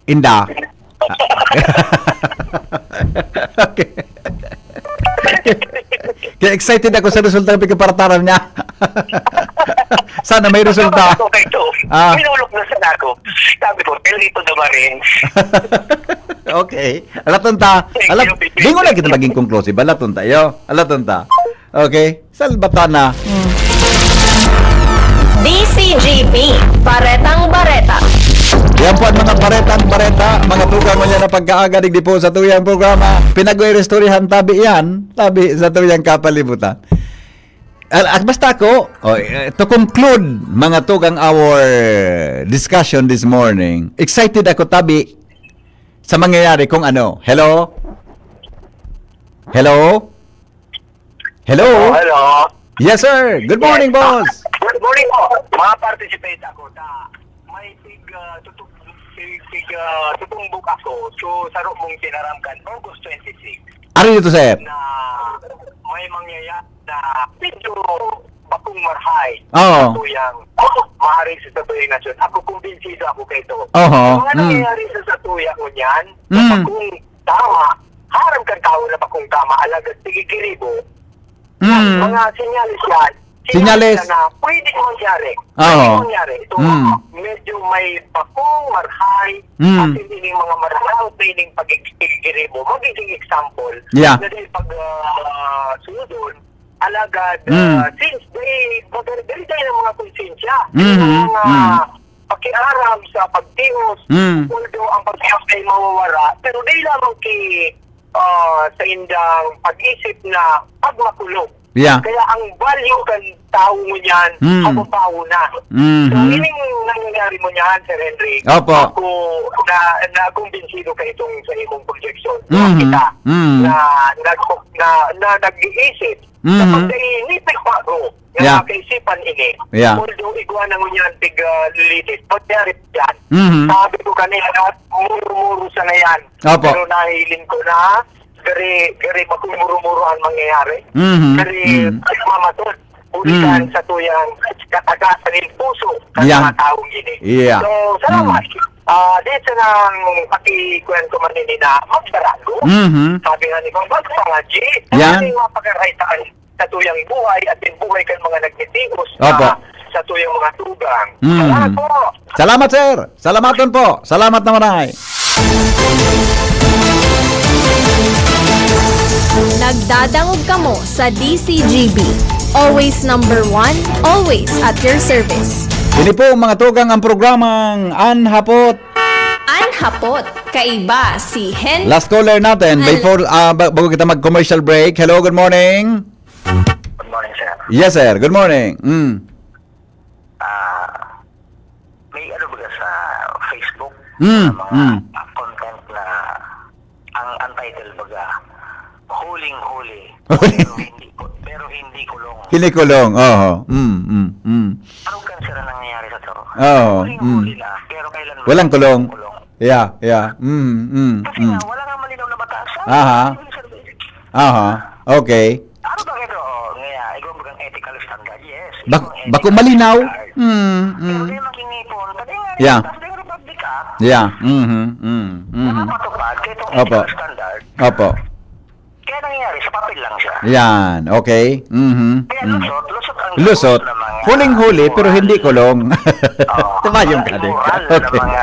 Inda. Okay. Kaya excited ako sa resulta ng pagkaparataran niya. Sana may resulta. Minulok na sa ako. Sabi ko, dito naman rin. Okay. Alaton ta. Di ko lang kita maging conclusive. Alaton tayo. Okay. Salbatana. DCGB, Baretang Bareta. Yan po ang mga baretang-bareta, mga tugang mo niya na pagkaaga digdi po sa tuyang programa. Pinag-restoryahan tabi sa tuyang kapalibutan. At basta ako, to conclude mga tugang our discussion this morning, excited ako tabi sa mangyayari kung ano. Hello? Hello? Yes, sir. Good morning, boss. Good morning po. Mga participate ako na may big tutumbok ako, so saro mong tinaramkan August 26 Ano dito, sir? na may mangyayari na medyo bakong marhay. Oo. Ito yung maaaring sa Satuyang Nasyon. Ako kumbinsido ako kay ito. Oho. Mga nangyayari sa Satuyang mo niyan, na bakong tama, harap kang tao na bakong tama, alagad tigigiribo, mga sinyalis yan, Sinyalis. na pwede mangyari. Oo. Pwede mangyari. Ito, medyo may bakong marhay, at hindi ng mga marhay, training pagigiribo, magiging example, Yeah. na dahil pag sunodon, alagad, since dahil ng mga konsensya, mga pakiaram sa pagtihos, although ang pagtihos ay mawawara, pero dahil lamang sa indang pag-isip na pagmakulong. Yeah. Kaya ang value kan tao mo niyan, kapapaw na. So, ining nangyayari mo niyan, Sir Henry, Opo. ako na-kumbinsido ka itong sa imong projection. Kita na nag-iisip na pag-inipig pa ko, Yeah. na kaisipan ini, Yeah. although igwa na mo niyan tig-lilit, pagyari yan, sabi ko kanina, muro-muro sa na yan. Opo. Pero nahiling ko na, gari magkumuro-muro ang mangyayari. Gari mamatod. Ulikan sa tuyang katagasan ng puso ng Yeah. mga taong ini. Yeah. So, salamat. Dito nang pakikwento man nini na magbarago. Sabi nga ni Kong Bagpangaji, Yan. ang mapagkaraitaan sa tuyang buhay at din buhay kan mga nagtitigos Opo. sa tuyang mga tugang. Salamat po. Salamat, sir. Salamaton po. Salamat na maray. Nagdadangog kamo sa DCGB. Always number one, always at your service. Ini po mga tugang ang programang Anhapot. Anhapot, kaiba si Hen. Last caller natin before bago kita mag-commercial break. Hello, good morning. Good morning, sir. Yes, sir. Good morning. May ano ba sa Facebook Mm, na mga content na ang untitled baga huling-huli pero hindi kulong. Kinikulong. Oo. Anong cancer ang nangyayari sa to? Oo. Huling-huli na pero kailan Walang kulong. Yeah, yeah. Kasi nga wala nga malinaw na batas. Aha. Aha. Okay. Ano ba ito? Ngayon, ikaw bagang ethical standard. Yes. Bako malinaw. Pero di makingipon. Pati nga Yeah. tas di Republic Act. Yeah. Nakapatupad kaya itong Opo. ethical standard. Opo. Kaya nangyayari, sa papel lang siya. Yan. Okay. Kaya lusot ang Lusot. na mga Huling-huli pero hindi kulong. Oo. Tumayong ka din. Moral na mga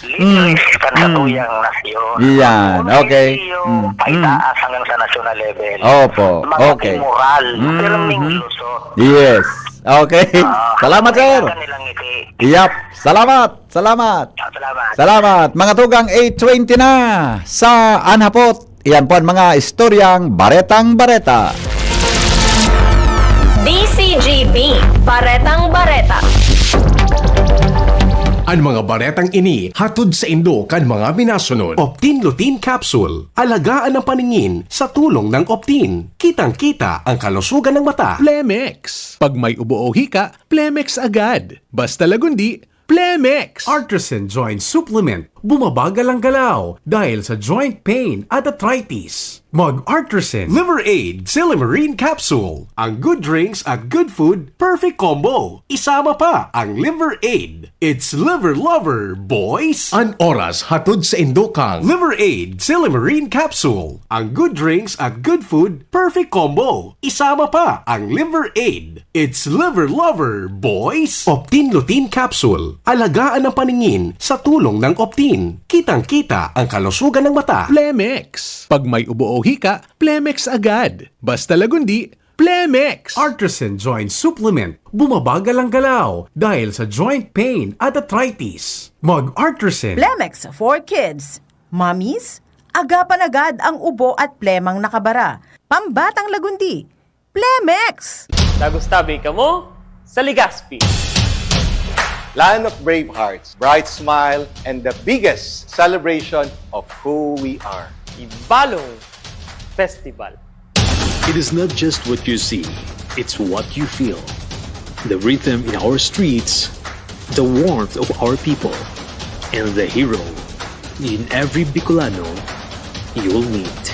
leaders kan sa tuyang nasyon. Yan, okay. Hindi yung paitaas hanggang sa national level. Opo, Mga okay. moral. Pero may lusot. Yes. Okay. Salamat, sir. Kailangan nilang ngiti. Yap. Salamat. Salamat. Salamat. Salamat. Mga tugang 8:20 na sa Anhapot. Iyan po ang mga istoryang baretang-bareta. DCGB, Baretang Bareta. Ang mga baretang ini hatod sa Indo kan mga minasunod. Optin Lutein Capsule. Alagaan ang paningin sa tulong ng Optin. Kitang-kita ang kalusugan ng mata. Plemex. Pag may ubo o hika, Plemex agad. Basta lagundi, Plemex. Artisan Joint Supplement. Bumabagal ang galaw dahil sa joint pain at arthritis. Mag-Artisan Liver Aid Silimarine Capsule. Ang good drinks at good food, perfect combo. Isama pa ang Liver Aid. It's liver lover, boys! An oras hatod sa Indo kang Liver Aid Silimarine Capsule. Ang good drinks at good food, perfect combo. Isama pa ang Liver Aid. It's liver lover, boys! Optin Lutein Capsule. Alagaan ang paningin sa tulong ng Optin. Kitang-kita ang kalusugan ng mata. Plemex. Pag may ubo o hika, Plemex agad. Basta lagundi, Plemex. Artisan Joint Supplement. Bumabagal ang galaw dahil sa joint pain at arthritis. Mag-Artisan. Plemex for kids. Mommies, agapan agad ang ubo at plemang nakabara. Pambatang lagundi. Plemex! Nagustabi ka mo sa Legazpi. Land of Brave Hearts, bright smile, and the biggest celebration of who we are. Ibalong Festival. It is not just what you see, it's what you feel. The rhythm in our streets, the warmth of our people, and the hero in every Bicolano you'll meet.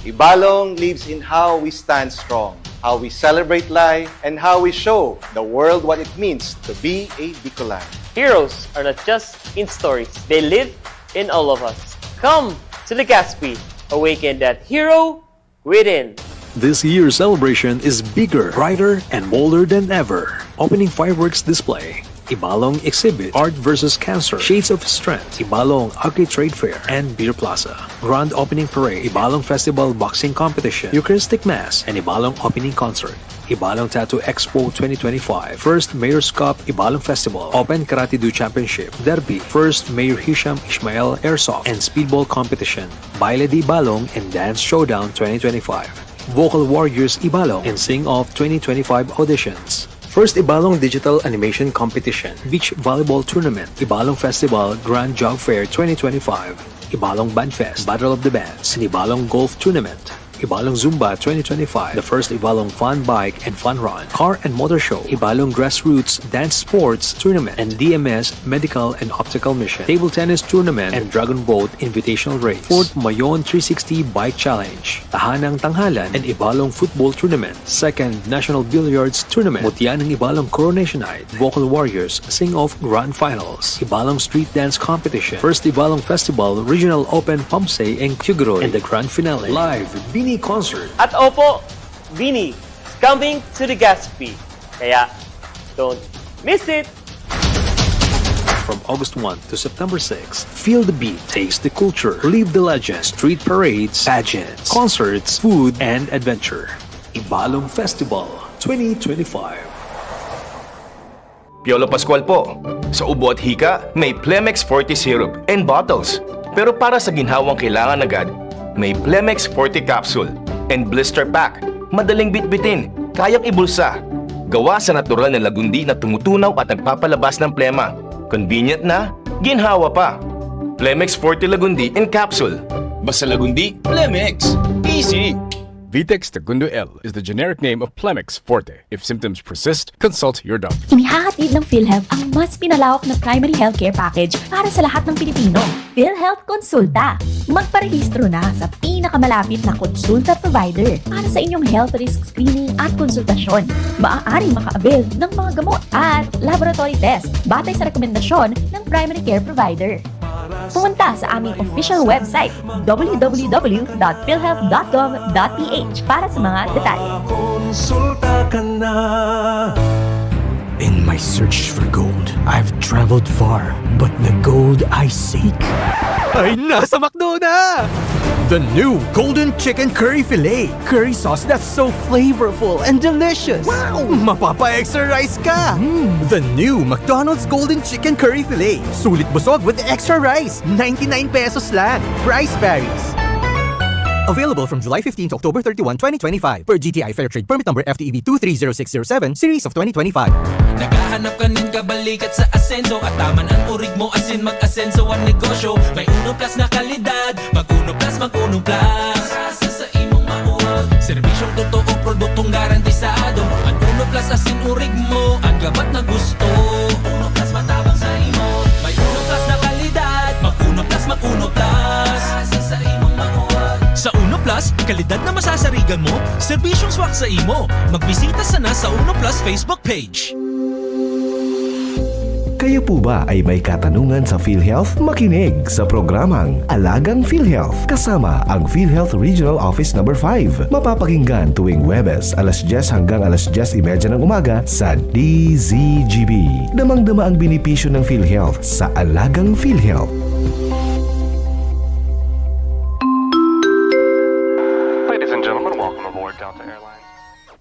Ibalong lives in how we stand strong, how we celebrate life, and how we show the world what it means to be a Bicolano. Heroes are not just in stories, they live in all of us. Come to Legazpi, awaken that hero within. This year's celebration is bigger, brighter, and bolder than ever. Opening fireworks display, Ibalong exhibit, Art vs. Cancer, Shades of Strength, Ibalong Agri Trade Fair, and Beer Plaza. Grand opening parade, Ibalong Festival Boxing Competition, Eucharistic Mass, and Ibalong opening concert. Ibalong Tattoo Expo 2025, First Mayor's Cup Ibalong Festival, Open Karate Do Championship, Derby, First Mayor Hisham Ismail Airsoft, and Speedball Competition, Baile de Ibalong, and Dance Showdown 2025. Vocal Warriors Ibalong and Sing Off 2025 auditions. First Ibalong Digital Animation Competition, Beach Volleyball Tournament, Ibalong Festival Grand Jog Fair 2025, Ibalong Band Fest, Battle of the Bands, and Ibalong Golf Tournament. Ibalong Zumba 2025, the first Ibalong Fun Bike and Fun Run, Car and Motor Show, Ibalong Grassroots Dance Sports Tournament, and DMS Medical and Optical Mission, Table Tennis Tournament, and Dragon Boat Invitational Race, Fort Mayon 360 Bike Challenge, Tahanang Tanghalan and Ibalong Football Tournament, Second National Billiards Tournament, Mutianang Ibalong Coronation Night, Vocal Warriors Sing-Off Grand Finals, Ibalong Street Dance Competition, First Ibalong Festival Regional Open Pamsay and Cuguroy, and the Grand Finale. Live Bini Concert. At Opo, Vini is coming to Legazpi. Kaya, don't miss it! From August 1 to September 6, feel the beat, taste the culture, live the legend, street parades, pageants, concerts, food, and adventure. Ibalong Festival 2025. Piolo Pascual po. Sa ubo at hika, may Plemex Forte syrup and bottles. Pero para sa ginhawang kailangan agad, may Plemex Forte capsule and blister pack. Madaling bitbitin, kayang ibulsa. Gawa sa natural na lagundi na tumutunaw at nagpapalabas ng plema. Convenient na, ginhawa pa. Plemex Forte Lagundi in capsule. Basta lagundi, Plemex. Easy! Vitex Segundo L is the generic name of Plemex Forte. If symptoms persist, consult your doctor. Inihahatid ng PhilHealth ang mas pinalawak na primary healthcare package para sa lahat ng Pilipino. PhilHealth Konsulta. Magparehistro na sa pinakamalapit na konsulta provider para sa inyong health risk screening at konsultasyon. Maaaring maka-avail ng mga gamot at laboratory test batay sa rekomendasyon ng primary care provider. Pumunta sa aming official website www.philhealth.gov.ph para sa mga detalye. Konsulta ka na. In my search for gold, I've traveled far, but the gold I seek ay nasa McDo na! The new Golden Chicken Curry Filet. Curry sauce that's so flavorful and delicious. Wow! Mapapa-extra rice ka! The new McDonald's Golden Chicken Curry Filet. Sulit busog with extra rice. 99 pesos lang. Price varies. Available from July 15 to October 31, 2025 per GTI Fairtrade Permit Number FTEB 230607 Series of 2025. Naghahanap ka ng kabalikat sa asenso at taman ang urig mo asin mag-asenso ang negosyo. May Uno Plus na kalidad, mag-Uno Plus, mag-Uno Plus. Asa sa imong mauwag, serbisyong totoo, produktong garantisado. Ang Uno Plus asin urig mo, ang gabat na gusto. Uno Plus matabang sa imo. May Uno Plus na kalidad, mag-Uno Plus, mag-Uno Plus. Asa sa imong mauwag. Sa Uno Plus, kalidad na masasarigan mo, serbisyong swak sa imo. Magbisita sana sa Uno Plus Facebook page. Kayo po ba ay may katanungan sa PhilHealth? Makinig sa programang Alagang PhilHealth kasama ang PhilHealth Regional Office No. 5. Mapapakinggan tuwing Huwebes, alas 10 hanggang alas 10:30 ng umaga sa DZGB. Damang-dama ang benepisyo ng PhilHealth sa Alagang PhilHealth. Ladies and gentlemen, welcome aboard Delta Airlines.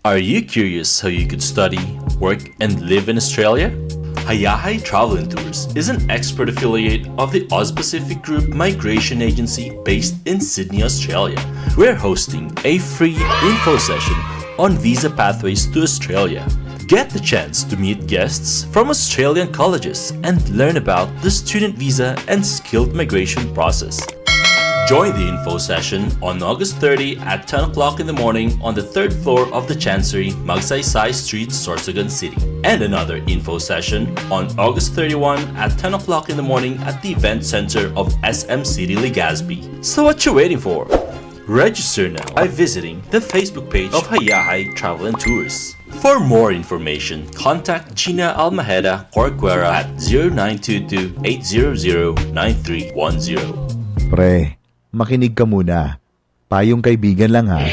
Are you curious how you could study, work, and live in Australia? Hayahay Travel and Tours is an expert affiliate of the AusPacific Group Migration Agency based in Sydney, Australia. We're hosting a free info session on visa pathways to Australia. Get the chance to meet guests from Australian colleges and learn about the student visa and skilled migration process. Join the info session on August 30 at 10 o'clock in the morning on the 3rd floor of the Chancery, Magsaysay Street, Sorsogon City. And another info session on August 31 at 10 o'clock in the morning at the Event Center of SM City, Legazpi. So what you waiting for? Register now by visiting the Facebook page of Hayahay Travel and Tours. For more information, contact Gina Almaheda Corcuera at 0922-800-9310. Pre, makinig ka muna. Payong kaibigan lang ha.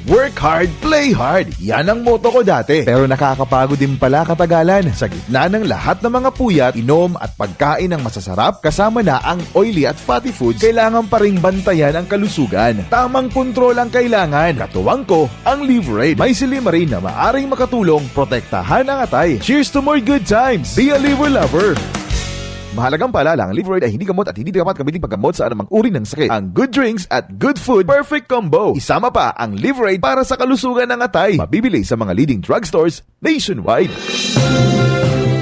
Work hard, play hard. Yan ang motto ko dati. Pero nakakapagod din pala katagalan. Sa gitna ng lahat ng mga puyat, inom at pagkain ng masasarap, kasama na ang oily at fatty foods, kailangan pa ring bantayan ang kalusugan. Tamang kontrol ang kailangan. Katuwang ko, ang Liverade. May Silimarin na maaring makatulong, protektahan ang atay. Cheers to more good times. Be a liver lover. Mahalagang paalala, ang Liverade ay hindi gamot at hindi dapat gamitin paggamot sa anumang uri ng sakit. Ang good drinks at good food, perfect combo. Isama pa ang Liverade para sa kalusugan ng atay. Mabibili sa mga leading drugstores nationwide.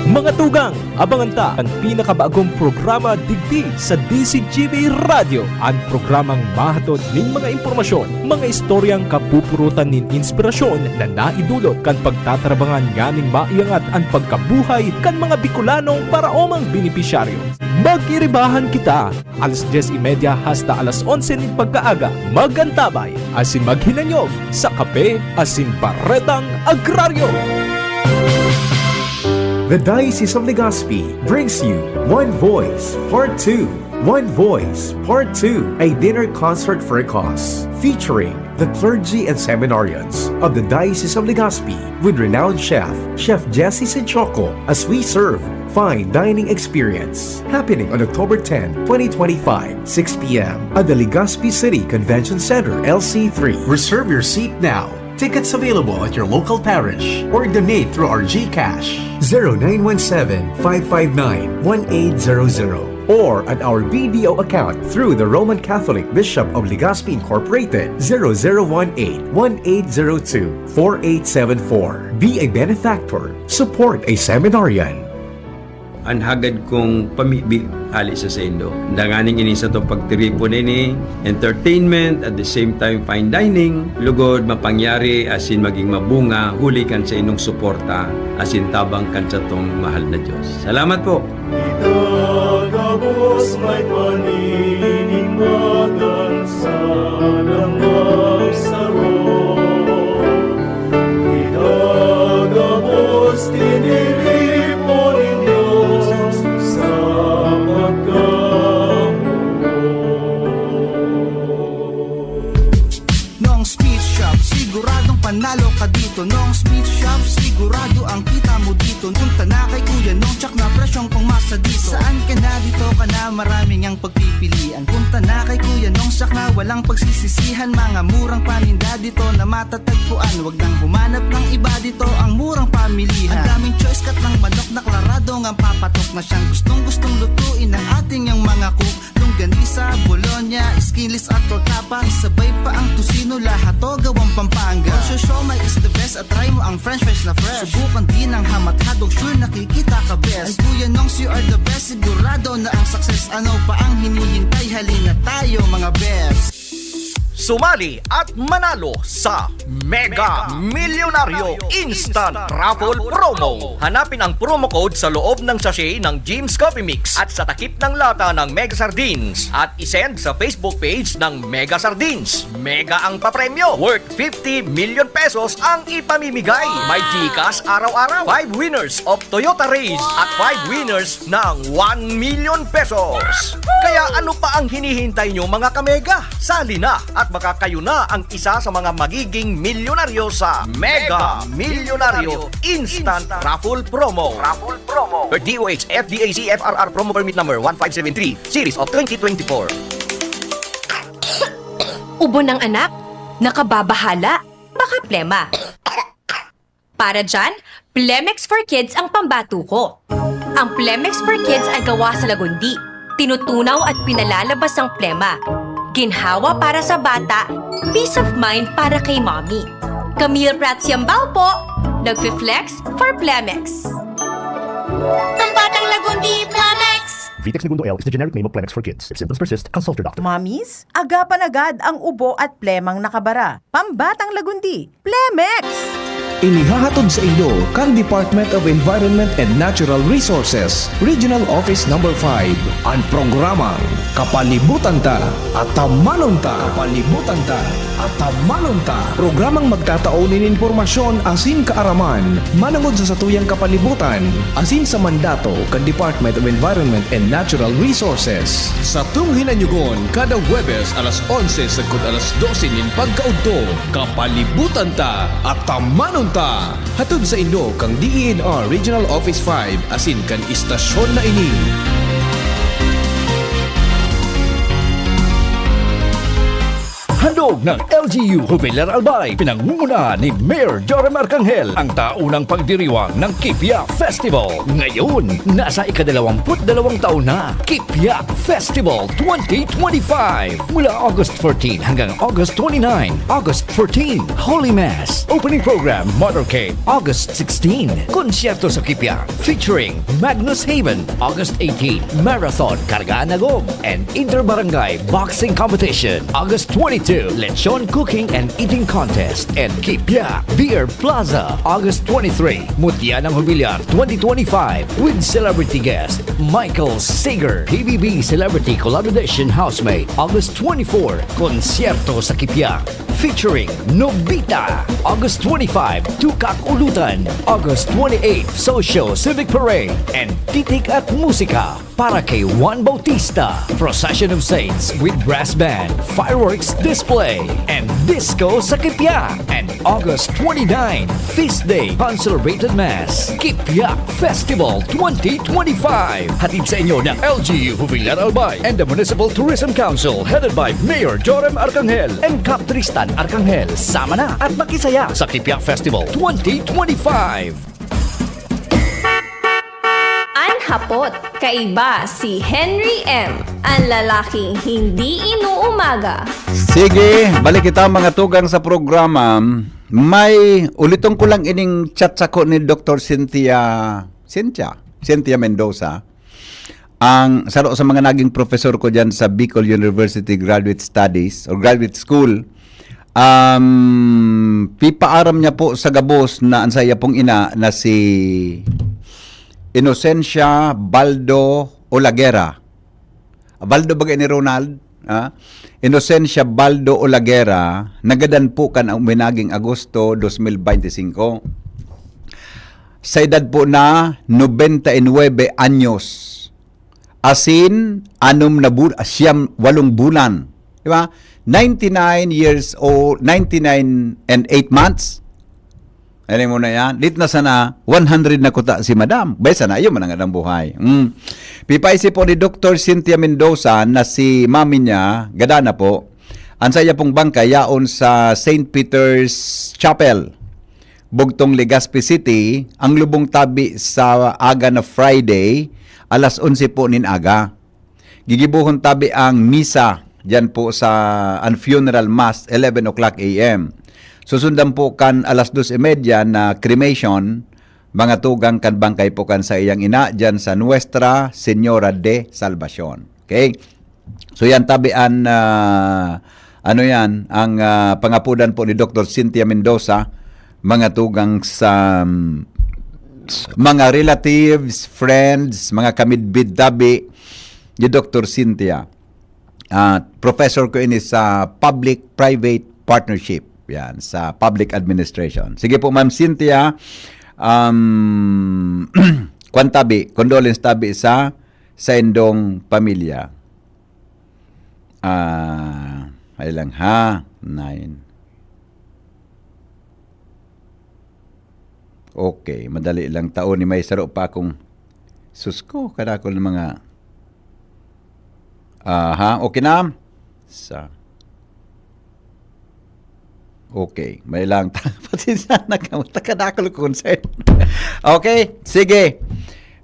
Mga tugang, abangan ta ang pinakabagong programa digdi sa DCGB Radio. Ang programang mahatod ning mga impormasyon, mga istoryang kapupurutan nin inspirasyon na naidulot kan pagtatrabangan ganing maiangat ang pagkabuhay kan mga Bicolanong paraomang benepisyaryo. Mag-iribahan kita, alas 10:30 hasta alas 11 ning pagkaaga. Magantabay, asin maghinanyog sa kape, asin paretang agraryo. The Diocese of Legazpi brings you One Voice Part 2. One Voice Part 2, a dinner concert for a cause, featuring the clergy and seminarians of the Diocese of Legazpi with renowned chef Jesse Senchoco, as we serve fine dining experience, happening on October 10, 2025, 6 p.m. at the Legazpi City Convention Center, LC3. Reserve your seat now. Tickets available at your local parish or donate through our GCash 0917-559-1800 or at our BDO account through the Roman Catholic Bishop of Legazpi Incorporated 0018-1802-4874. Be a benefactor. Support a seminarian. Anhagad kong pamibi ali sa sendo. Danganing ini sa itong pagtripo nini, entertainment, at the same time fine dining, lugod mapangyari asin maging mabunga, huli kan sa inong suporta, asin tabang kan sa itong mahal na Diyos. Salamat po! Itagabos may paninimagan sa namang saro. Itagabos tiniripo ninyo sa Noong Smith Shop, siguradong panalo ka dito. Noong Smith Shop, sigurado ang kita mo dito. Punta na kay Kuya Nong, tsak na presyong pangmasa dito. Saan ka na, dito ka na, maraming ang pagpipilian. Punta na kay Kuya Nong, tsak na walang pagsisisihan. Mga murang paninda dito na matatagpuan. Huwag nang humanap ng iba dito, ang murang pamilihan. Ang daming choice, kat ng manok na klaradong ang papatok na siyang gustong lutuin ng ating yung mga cook. Longganisa, Bologna, skinless at tortapa, sabay pa ang tusino, lahat o gawang Pampanga. Siomai is the best, at try mo ang french fries na fresh. Subukan din ang hamat-hadog, sure nakikita ka best. Ang Kuya Nongs, you are the best, sigurado na ang success. Ano pa ang hinihintay, halina tayo mga best. Sumali at manalo sa Mega Milyonaryo Instant Raffle Promo. Hanapin ang promo code sa loob ng sachet ng Jim's Coffee Mix at sa takip ng lata ng Mega Sardines at isend sa Facebook page ng Mega Sardines. Mega ang papremyo. Worth 50 million pesos ang ipamimigay. May GCash araw-araw. 5 winners of Toyota Race at 5 winners ng 1 million pesos. Kaya ano pa ang hinihintay nyo mga kamega? Sali na at baka kayo na ang isa sa mga magiging milyonaryo sa Mega Milyonaryo Instant Raffle Promo. Per DOH FDAC FRR Promo Permit Number 1573 Series of 2024. Ubo ng anak? Nakababahala? Baka plema. Para dyan, Plemex for Kids ang pambato ko. Ang Plemex for Kids ay gawa sa lagundi. Tinutunaw at pinalalabas ang plema. Ginhawa para sa bata, peace of mind para kay mommy. Camille Prats Yambao po, nagfi-flex for Plemex. Pambatang lagundi, Plemex! Vitex Segundo L is the generic name of Plemex for kids. If symptoms persist, consult your doctor. Mommies, agapan agad ang ubo at plemang nakabara. Pambatang lagundi, Plemex! Inihahatod sa inyo kang Department of Environment and Natural Resources, Regional Office Number 5, ang programang Kapalibutan Ta at Tamanon Ta. Kapalibutan Ta at Tamanon Ta. Programang magtataunin informasyon asin kaaraman, manangod sa satuyang kapalibutan, asin sa mandato kan Department of Environment and Natural Resources. Sa tunghinanyugon, kada Huwebes alas 11 sagkod alas 12 nin pagkaudto, Kapalibutan Ta at Tamanon Ta. Hatod sa inyo kang DENR Regional Office 5 asin kan istasyon na ini. Handog ng LGU Jubilar Albay, pinangunguna ni Mayor Joram Arcangel ang taunang pagdiriwang ng Kipya Festival. Ngayon, nasa ika-22 taon na, Kipya Festival 2025. Mula August 14 hanggang August 29. August 14, Holy Mass. Opening program, Motorcade. August 16, konsyerto sa Kipya featuring Magnus Haven. August 18, Marathon Kargaan Agom and Interbarangay Boxing Competition. August 22, Lechon Cooking and Eating Contest and Kipya Beer Plaza. August 23, Mutya ng Jubilar 2025 with celebrity guest Michael Sager, PBB Celebrity Collaboration Housemate. August 24, Konsyerto sa Kipya featuring Nobita. August 25, Tukak Ulutan. August 28, Social Civic Parade and Titik at Musika para kay Juan Bautista. Procession of Saints with brass band, fireworks display, and disco sa Kipya. And August 29, Feast Day, Consolidated Mass. Kipya Festival 2025. Hatid sa inyo ng LGU Jubilar Albay and the Municipal Tourism Council headed by Mayor Joram Arcangel and Cap Tristan Arcangel. Sama na at makisaya sa Kipya Festival 2025. Hapot, kaiba si Henry M., ang lalaking hindi inuumaga. Sige, balik kita mga tugang sa programa. May ulitong ko lang ining chat sa ko ni Dr. Cynthia Mendoza. Ang saro sa mga naging professor ko dyan sa Bicol University Graduate Studies or Graduate School. Pipaaram niya po sa gabos na ansaya pong ina na si Inocencia Baldo Olaguera. Baldo bagay ni Ronald. Inocencia Baldo Olaguera. Nagadan po kan ang minaging Agosto 2025. Sa edad po na 99 anyos. Asin, 8 bulan. Diba? 99 years old, 99 and 8 months. Alam mo na yan. Lit na sana 100 na kuta si Madam. Bay sana yun man ang buhay. Pipaisip po ni Dr. Cynthia Mendoza na si mami niya, gadana po, ansaya pong bangka yaon sa St. Peter's Chapel, Bugtong, Legazpi City, ang lubong tabi sa aga na Friday, alas 11 po nin aga. Gigibuhon tabi ang misa dyan po sa ang funeral mass 11 o'clock a.m. Susundan po kan alas 2:30 na cremation, mga tugang kan bangkay po kan sa iyang ina dyan sa Nuestra Señora de Salvacion. Okay? So yan tabian ang pangapudan po ni Dr. Cynthia Mendoza, mga tugang sa mga relatives, friends, mga kamidbid tabi ni Dr. Cynthia. Professor ko ini sa Public-Private Partnership. Yan, sa public administration. Sige po, Ma'am Cynthia, condolence tabi sa indong pamilya. Ay lang ha, 9. Okay, madali lang taon ni may saro pa akong susko, kadakol ng mga okay na? Okay, may lang pati sana takadakol ko concern. Okay, sige.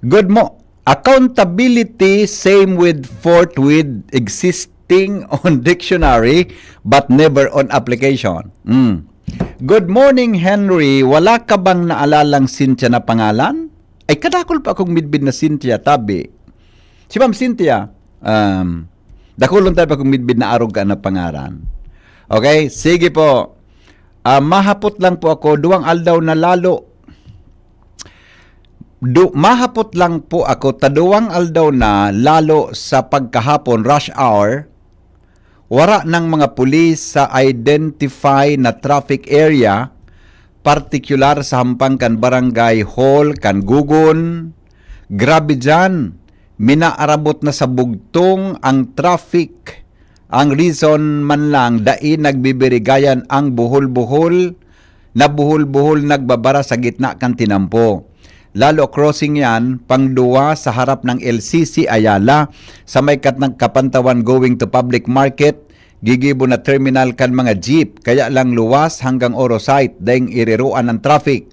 Good mo. Accountability same with forthwith existing on dictionary but never on application. Good morning, Henry. Wala ka bang naalalang Cynthia na pangalan? Ay kadakol pa akong midbid na Cynthia tabi. Si Ma'am Cynthia, dakulon tayo pa kung midbid na arog ka na pangaran. Okay? Sige po. Mahapot lang po ako, duwang aldaw na lalo. Mahapot lang po ako, taduwang aldaw na lalo sa pagkahapon, rush hour, wara ng mga pulis sa identify na traffic area, partikular sa hampang kan barangay hall, kan gugon. Grabe dyan, minaarabot na sa bugtong ang traffic. Ang reason man lang, dai nagbibirigayan ang buhol-buhol, na buhol-buhol nagbabara sa gitna kan tinampo. Lalo crossing yan, pangduwa sa harap ng LCC Ayala, sa may ng Kapantawan going to public market, gigibo na terminal kan mga jeep, kaya lang luwas hanggang Orosite, daing iriruan ng traffic.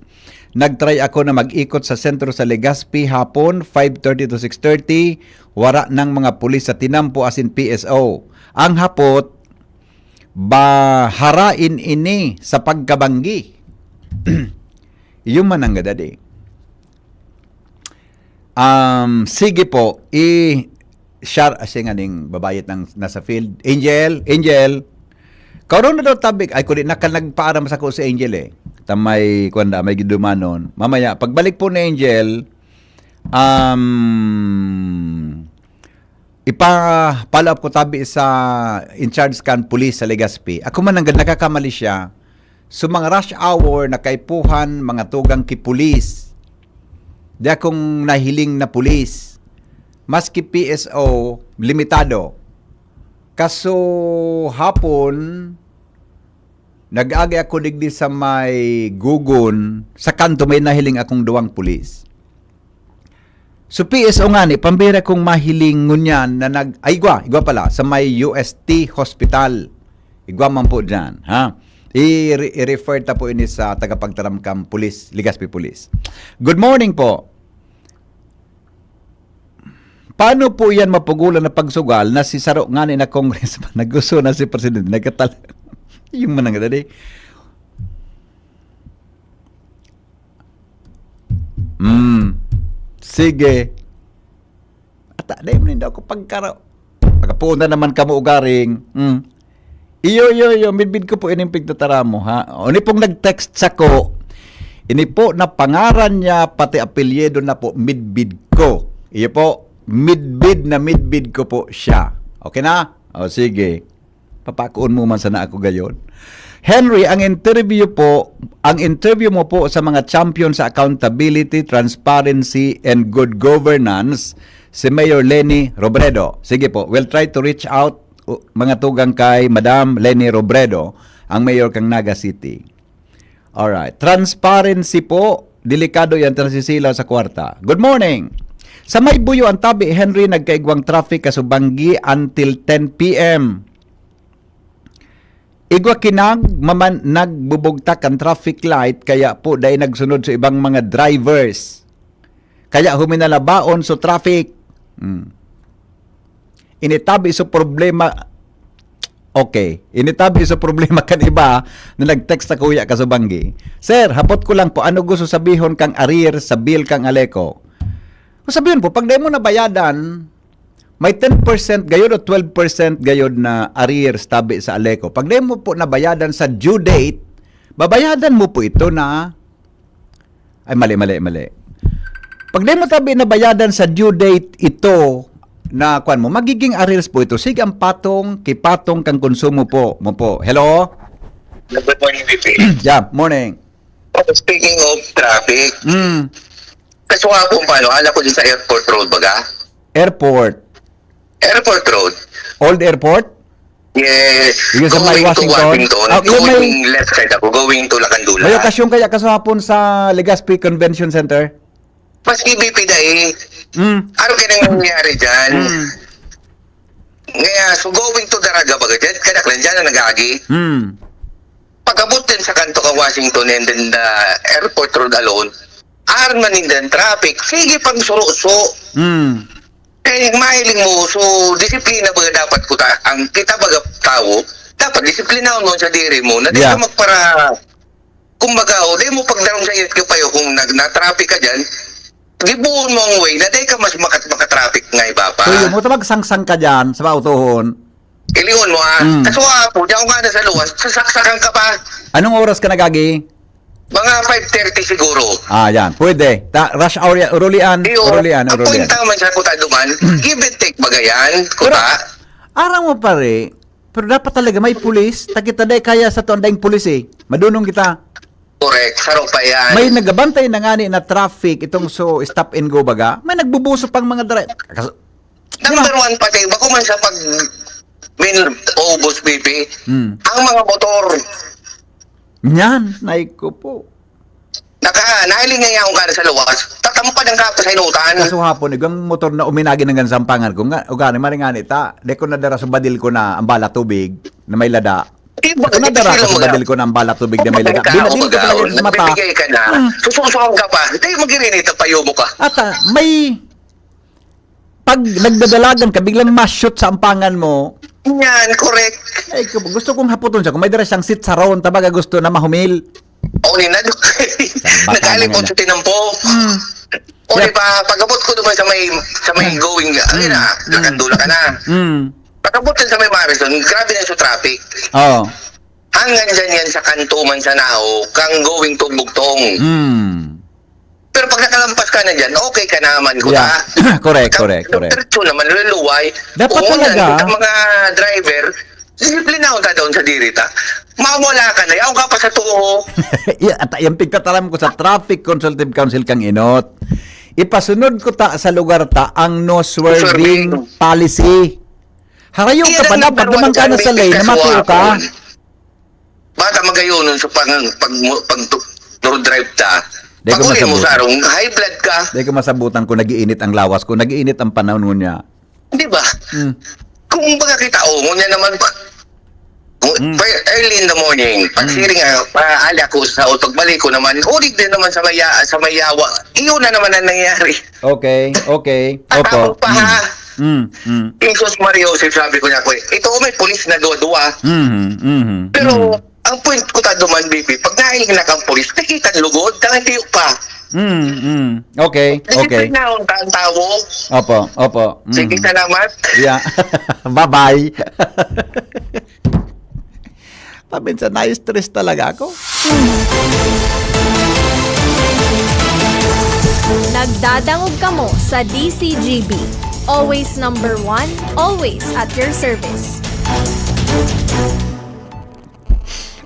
Nagtry ako na mag-ikot sa sentro sa Legazpi hapon, 5:30 to 6:30, wara ng mga pulis sa tinampo as in PSO. Ang hapot, baharain ini sa pagkabanggi. Yung manang gadadi. Sige po, share asing aning babayit ng nasa field. Angel, karon na daw tabik. Ay, kundi nagpaaram sa ko si Angel eh. Tamay, kuwanda, may gidumanon. Mamaya, pagbalik po ni Angel, ipa-follow up ko tabi sa in-charge kan police sa Legazpi. Ako man ang nakakamali siya. So, mga rush hour, nakaipuhan, mga tugang ki-police. Di akong nahiling na pulis. Maski PSO, limitado. Kaso hapon, nag-agi ako digdi sa may gugon, sa kanto may nahiling akong duwang pulis. So PSO nga ni, pambira kong mahiling ngunyan na igwa pala, sa may UST Hospital. Igwa man po dyan, ha? I-refer ta po ini sa tagapagtaramkam pulis, Legazpi Police. Good morning po. Paano po yan mapugulan na pagsugal na si Saro nga ni na congressman, nagusto na si Presidente, nagkatal... yung manang dali. Sige. Ata, dahil mo ninda ako pagkara. Pagkapunta naman ka mo ugaring. Iyo, midbid ko po inimpig tatara mo, ha? O, ni pong nag-text sa ko, ini po na pangaran niya, pati apelyedo na po, midbid ko. Iyo po, midbid ko po siya. Okay na? O sige. Papakuon mo man sana ako gayon. Henry, ang interview mo po sa mga champion sa accountability, transparency, and good governance, si Mayor Leni Robredo. Sige po, we'll try to reach out mga tugang kay Madam Leni Robredo, ang mayor kang Naga City. Alright. Transparency po, delikado yan, transisilaw sa kwarta. Good morning! Sa may buyo ang tabi, Henry, nagkaigwang traffic kasubanggi until 10 p.m. Igwa kinag, nagbubugtak ang traffic light, kaya po dahil nagsunod sa ibang mga drivers. Kaya huminalabaon sa traffic. Initabi sa problema, initabi sa problema kan iba na nag-text sa kuya kasubanggi. Sir, hapot ko lang po, ano gusto sabihon kang arir sa bill kang Aleco? Sabihin po, pag di mo nabayadan, may 10% gayod o 12% gayod na arrears tabi sa Aleco. Pag di mo po nabayadan sa due date, babayadan mo po ito na... Ay, mali. Pag di mo tabi nabayadan sa due date ito, na kuan mo, magiging arrears po ito. Sige ang kipatong kang konsumo po. Hello? Good morning, VP. Yeah, morning. Speaking of traffic, kasi nga kung paano, alam ko din sa airport road baga? Airport road. Old airport? Yes. Yung sa may Washington? Going left side ako, going to Lacandula. May okasyon kaya kasahapon sa Legazpi Convention Center? Maski BP dahil, ano kaya nangyayari dyan? Ngayon, so going to Daraga baga dyan, kanak lang dyan na nag-agi. Pagkabot din sa kanto ka Washington and then the airport road alone, arman din den traffic, sige pang suro-so. Eh, mahiling mo, so disiplina baga dapat ko ang kita baga tao, dapat disiplina mo sa diri mo, na di ka magpara, kumbaga, di mo pagdarong sa init ka payo, kung na-traffic ka dyan, gibuon mo ang way na dahil ka mas makatraffic nga iba pa. So yung mo magsang-sang ka dyan sa autohon. Ilingon mo Kaso po, diyan ko nga na sa luwas, sasaksakan ka pa. Anong oras ka nagagi? Mga 5:30 siguro. Yan. Pwede. Rush hour yan. Urulian. Ang point naman sa kuta duman, give and take bagayan, kuta. Araw mo pare, pero dapat talaga may pulis. Takita day kaya sa tondang pulis Madunong kita. Correct, saro pa yan. May nagabantay na nga na traffic itong stop and go baga. May nagbubuso pang mga driver. Number one pati, bako man sa pag ubos BP, ang mga motor. Yan, naiko po. Nahilingayaw ka na sa luwas, tatampad ang kapos sa inutan. Kaso hapon, igang motor na uminagi ng gansampangan ko, ugani, maringani ta, de ko nadara sa badil ko na ang bala tubig na may lada. Ako nadara sa badil ko na ang bala tubig na may lada. Binadil ko talaga sa mata. Nagbibigay ka na, sususukan ka pa, hindi magirinit ang payo mo ka. At may, pag nagdadalagan ka, biglang ma-shoot sa ampangan mo. Yan, correct. Ay, gusto kong haputon siya. Kung may dara siyang sit sa round, tabaga gusto na mahumil. O ni na, nag-alipon sa tinampo. O di ba, pag-abot ko naman sa may going, nakandula ka na. Pag-abot din sa may Marison, grabe na sa traffic. Oo. Hanggang dyan yan sa kantuman sa Nao, kang going to Bugtong. Pero pag nakalampas ka na dyan, okay ka naman, kuta. Correct. Diretso naman, luluway. Dapat talaga. Ang mga driver, disiplinaw ka doon sa dirita. Mawala ka na, yaw ka pa sa tuho. At yung pigkataram ko sa Traffic Consultative Council kang inot, ipasunod ko ta sa lugar ta ang no swerving policy. Harayon ka pa na, pag naman ka na sa lane, namatuyo ka. Bata magayon sa pag drive ta. Pag uli mo sarong, high blood ka. Di ko masabutan ko, nagiinit ang lawas ko, nagiinit ang panahon mo niya. Di ba? Kung baga kita, ngunya naman pa. Early in the morning, pagsiring paali ako sa pagbalik ko naman, ulit din naman sa mayawa. Iyon na naman ang nangyari. Okay. Opo. Pa ha. Jesus Mario, sabi ko niya ko, ito may pulis na duwa-duwa. Pero, ang point ko ta duman, baby, pag nahiling na kang pulis, nakita lugod, tangatiyok pa. Okay. Disipline na ang tawo. Opo. Sige, salamat. Yeah. Bye-bye. Paminsan na-stress talaga ako. Nagdadangog ka mo sa DCGB. Always number one, always at your service.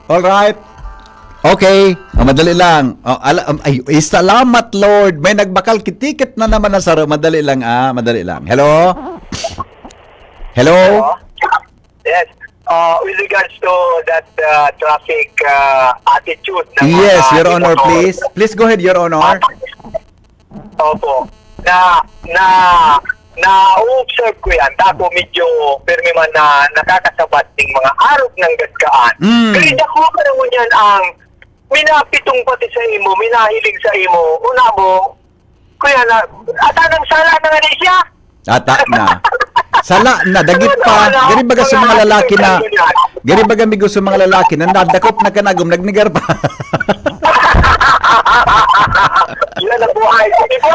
Alright. Okay. Madali lang. Salamat Lord. May nagbakal ticket na naman na saro. Madali lang. Madali lang. Hello? Yes. With regards to that traffic attitude. Yes, Your Honor, please. Please go ahead, Your Honor. Opo. Na-observe ko yan. Tako medyo permi man na nakakasabat ng mga arog ng gaskaan. Kaya dako ka naman yan ang minapitong pati sa imo, minahiling sa imo. Una mo, kuya na, atanang sala na nga siya. Ata na. Sala na, dagit pa. Gari baga sa mga lalaki na, gari baga migo sa mga lalaki na nadakop na kanagom, nagnigar pa. Yan ang buhay. Sige po.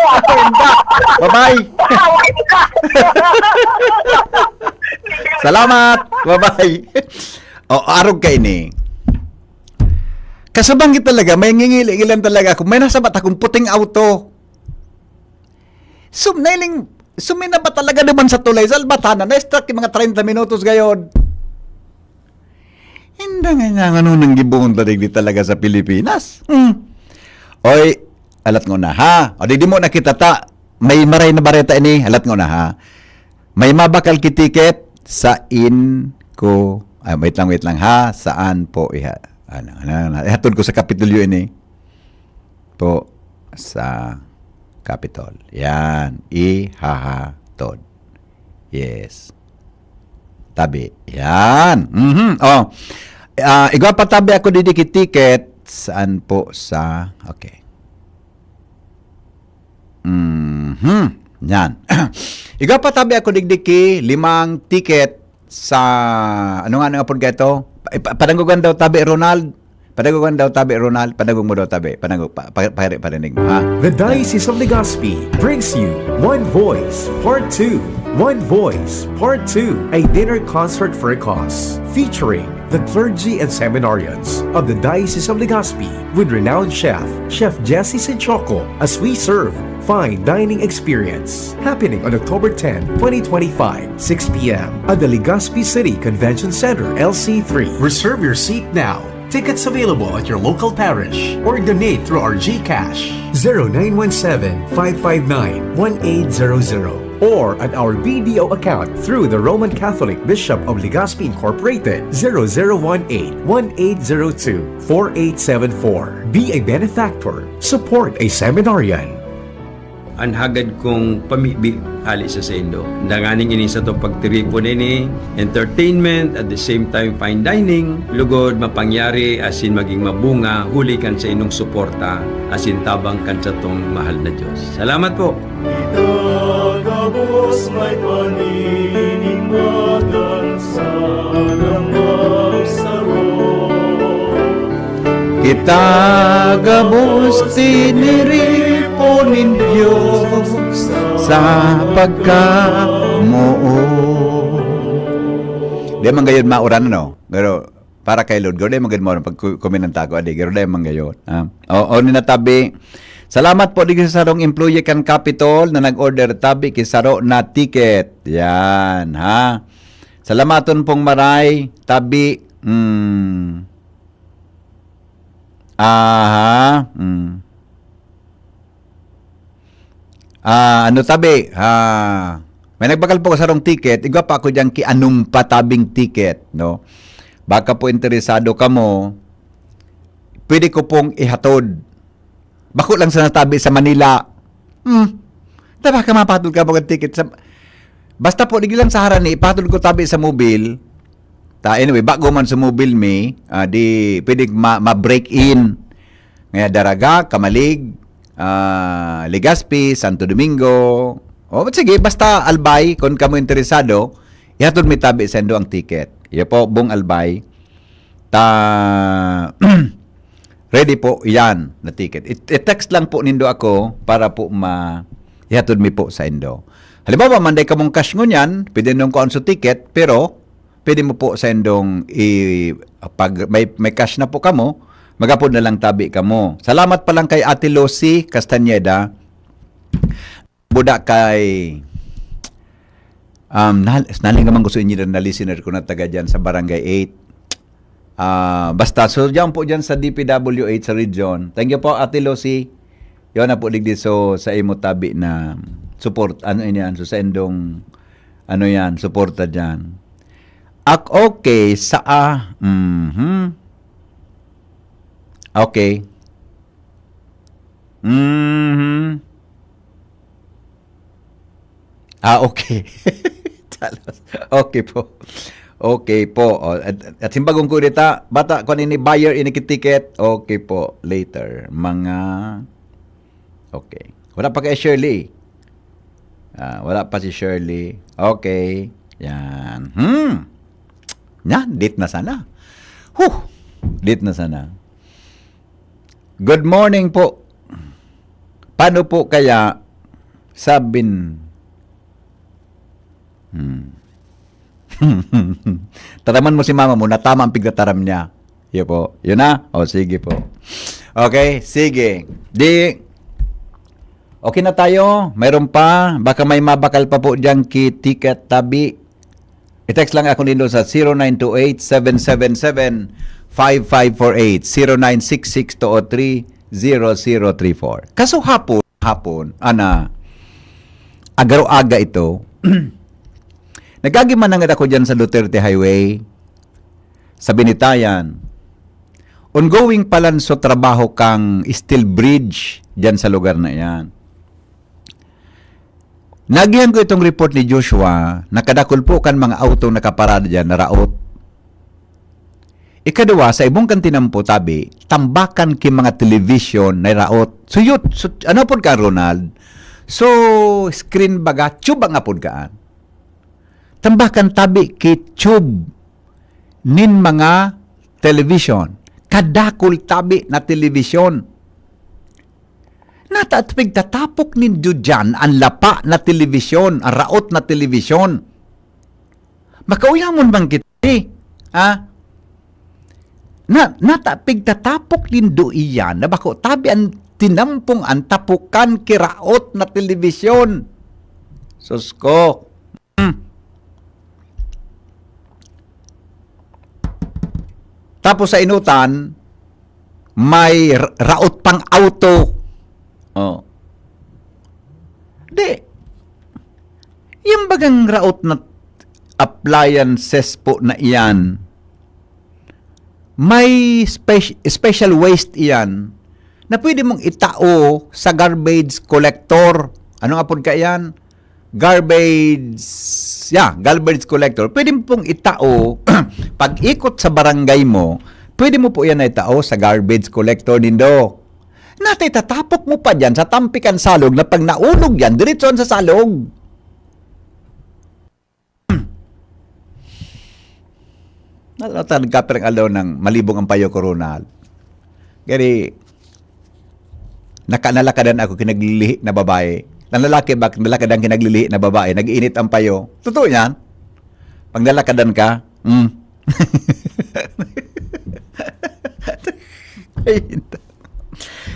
Bye-bye. Salamat. Bye-bye. Arog ka ini. Kasabanggit talaga, may ngingili-ilan talaga. Kung may nasa bata, kung puting auto. Sumina ba talaga naman sa tulay? Sa Albatanan, na-struck yung mga 30 minutos gayon. Hindi nga ano nang gibuhon talaga sa Pilipinas. Oy, alat ngo na ha. O di mo nakita ta, may maray na bareta ini, alat ngo na ha. May mabakal kitiket sa ko. Wait lang ha. Saan po iha? Ihatod ko sa Kapitolyo ini. Po sa Capitol. Yan. Ihahatod. Yes. Tabi. Yan. Igwa pa tabi ako didikit ticket. Saan po sa... Okay. Yan. Igwa pa tabi ako didiki 5 ticket sa... Ano nga po gato? Padanggugan daw tabi, Ronald. Panagugan daw tabi, Ronald. Panagug mo daw tabi. Parinig mo, ha? The Diocese of Legazpi brings you One Voice Part 2. One Voice Part 2, a dinner concert for a cause, featuring the clergy and seminarians of the Diocese of Legazpi with renowned chef, Chef Jesse Sinchoco, as we serve fine dining experience. Happening on October 10, 2025, 6 p.m. at the Legazpi City Convention Center, LC3. Reserve your seat now. Tickets available at your local parish or donate through our GCash 0917-559-1800 or at our BDO account through the Roman Catholic Bishop of Legazpi Incorporated 0018-1802-4874. Be a benefactor. Support a seminarian. Ang hagad kong pamibi ali sa sendo. Danganing ini sa itong pagtiripon ini, entertainment, at the same time fine dining, lugod mapangyari asin maging mabunga, huli kan sa inong suporta, asin tabang kan sa itong mahal na Diyos. Salamat po! Itagabos may paniningatan sa magsaro. Itagabos tiniriponin Diyos sa pagkamoo. Di man gayon mauran, no? Pero para kay Lord, gawin man gayon mo pag kuminanta ko, adi, gawin man gayon. O ninatabi, salamat po di sa sarong employee kan Capitol na nag-order tabi kisaro na ticket. Yan, ha? Salamaton pong maray, tabi, ano tabi? May nagbakal po sarong ticket. Igwa pa ako diyan ki anong patabing ticket, no? Baka po interesado ka mo, pwede ko pong ihatod. Bako lang sa natabi sa Manila. Taba ka mapatod ka mga ticket sa... Basta po, di lang sa harani, ipatod ko tabi sa mobile. Anyway, bago man sa mobile di pwede ma-break in. Ngayon, Daraga, Kamalig, Legazpi, Santo Domingo. Sige, basta Albay, kung kamo interesado, ihatod mi tabi sa endo ang ticket. Iyo po, buong Albay. Ready po, yan na ticket. I-text lang po nindo ako para po ihatod mi po sa endo. Halimbawa, manday ka mong cash ngunyan, pwede nung ko sa ticket, pero pwede mo po sa endong pag may cash na po kamo, magapod na lang tabi kamo. Salamat pa lang kay Ate Lucy Castañeda. Buda kay naling naman gusto inyo na listener ko na taga dyan sa Barangay 8. Basta, so dyan po dyan sa DPWH sa region. Thank you po, Ate Lucy. Yun na po digdi so sa imo tabi na support, so sa endong suporta dyan. Okay, okay. Okay. Okay po. Okay po. At simbagong ko dita, bata ko ni buyer ticket. Okay po, later. Okay. Wala pa kay Shirley. Wala pa si Shirley. Okay. Yan. Date na sana. Date na sana. Good morning po. Paano po kaya taraman mo si mama mo na tama ang pigtataram niya. Yun po. Yun na? Sige po. Okay, sige. Okay na tayo. Mayroon pa. Baka may mabakal pa po dyan ticket tabi. I-text lang ako nito sa 0928-777-5548 0966-203-0034. Kaso hapon, agaro-aga ito, nagagimanangad ako dyan sa Duterte Highway, sa Binitayan. Ongoing palan so trabaho kang steel bridge dyan sa lugar na yan. Nagihan ko itong report ni Joshua, nakadakol po kan mga auto nakaparada dyan na raot. Ikadua, sa ibong kantinampo tabi, tambakan ki mga television na raot. So ano po ka, Ronald? So, screen baga, tube nga po kaan. Tambakan tabi ki tube nin mga television. kadakol tabi na telebisyon. Natatpig tatapok ninyo dyan ang lapa na telebisyon, ang raot na telebisyon. Makauyamon bang kita ha? Natapig tatapok ninyo iyan na bako tabi ang tinampong ang tapukan kiraot na telebisyon. Sus ko. Tapos sa inutan, may raot pang auto. Oh. Di. Yung bagang raot na appliances po na iyan, may special waste iyan na pwede mong itao sa garbage collector. Ano nga po ka iyan? Garbage collector. Pwede mo pong itao, pag ikot sa barangay mo, pwede mo po yan na itao sa garbage collector nindo. Natay tatapok mo pa dyan sa tampikan salog na pag naulog yan, diretson sa salog. Nagkaperang alaw ng malibong ang payo koronal. Kaya nakanalakadan ako kinaglilihi na babae. Ang lalaki nalakadan kinaglilihi na babae, nag-iinit ang payo. Totoo yan. Pag nalakadan ka,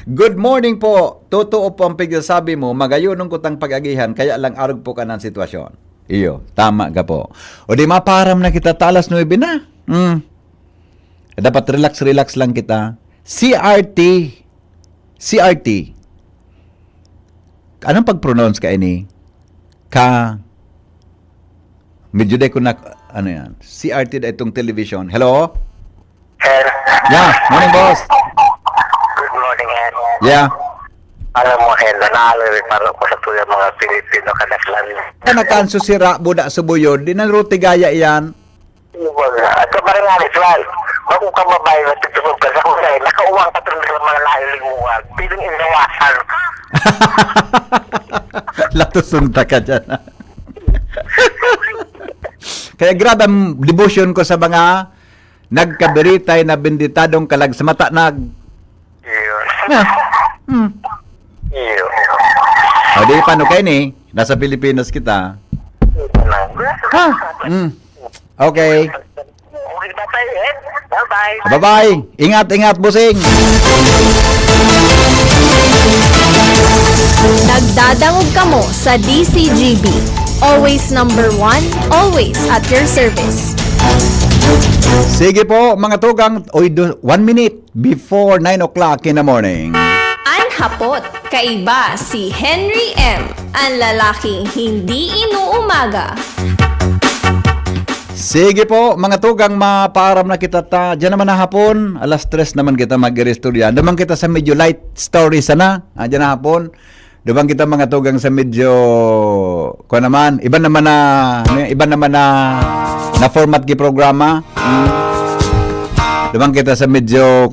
Good morning po. Totoo po ang pagsasabi mo, magayunong kutang pag-agihan, kaya lang arog po ka ng sitwasyon. Iyo, tama ka po. O di maparam na kita talas 9 na. Dapat relax lang kita. CRT. Anong pag-pronounce ka ini? Medyo day ko na, ano yan? CRT na itong television. Hello? Yeah, morning boss. Good morning, Hen. Yeah. Alam mo, Hen, nanalo para ko sa tuya mga Pilipino kadaklan. Nakanso si Buda Subuyod, di na ruti gaya yan. At sa Barangalis, Val, kung ka mabay na tutulog ka sa kulay, nakauwang ka tulad sa mga lahilinguwag, bilang inawasan. Latusunta ka dyan. Kaya grabe ang devotion ko sa mga nagkaberitay na benditadong kalag sa mata nag. O di paano kayo ni? Nasa Pilipinas kita. Ha? Okay. Bye-bye. Ingat, busing. Nagdadangog kamo sa DCGB. Always number 1, always at your service. Sige po, mga tugang, 1 minute before 9 o'clock in the morning. Anhapot, kaiba si Henry M. Ang lalaking hindi inuumaga. Sige po, mga tugang, maparam na kita ta. Diyan naman na hapon, alas 3 naman kita mag-restorya. Naman kita sa medyo light story sana. Diyan na hapon. Naman kita mga tugang sa medyo, iba naman na format ki programa. Naman kita sa medyo,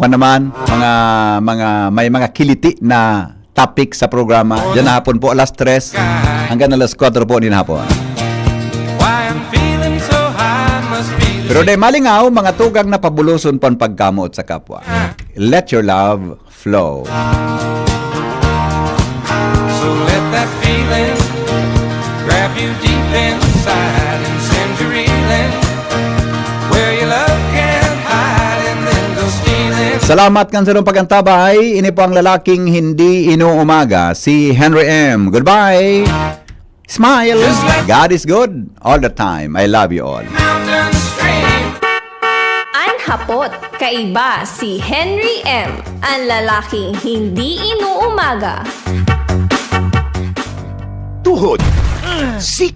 may mga kiliti na topic sa programa. Diyan na hapon po, alas 3 hanggang alas 4 po din hapon. Pero de malingaw, mga tugang na pabuluson pang pagkamot sa kapwa. Let your love flow. So let that feeling grab you deep inside and send you reeling where your love can't hide and then go stealing. Salamat kan sa pagantabay. Ini po ang lalaking hindi inuumaga, si Henry M. Goodbye. Smile. God is good all the time. I love you all. Anhapot, kaiba si Henry M. Ang lalaking hindi inuumaga. Tuhod, sik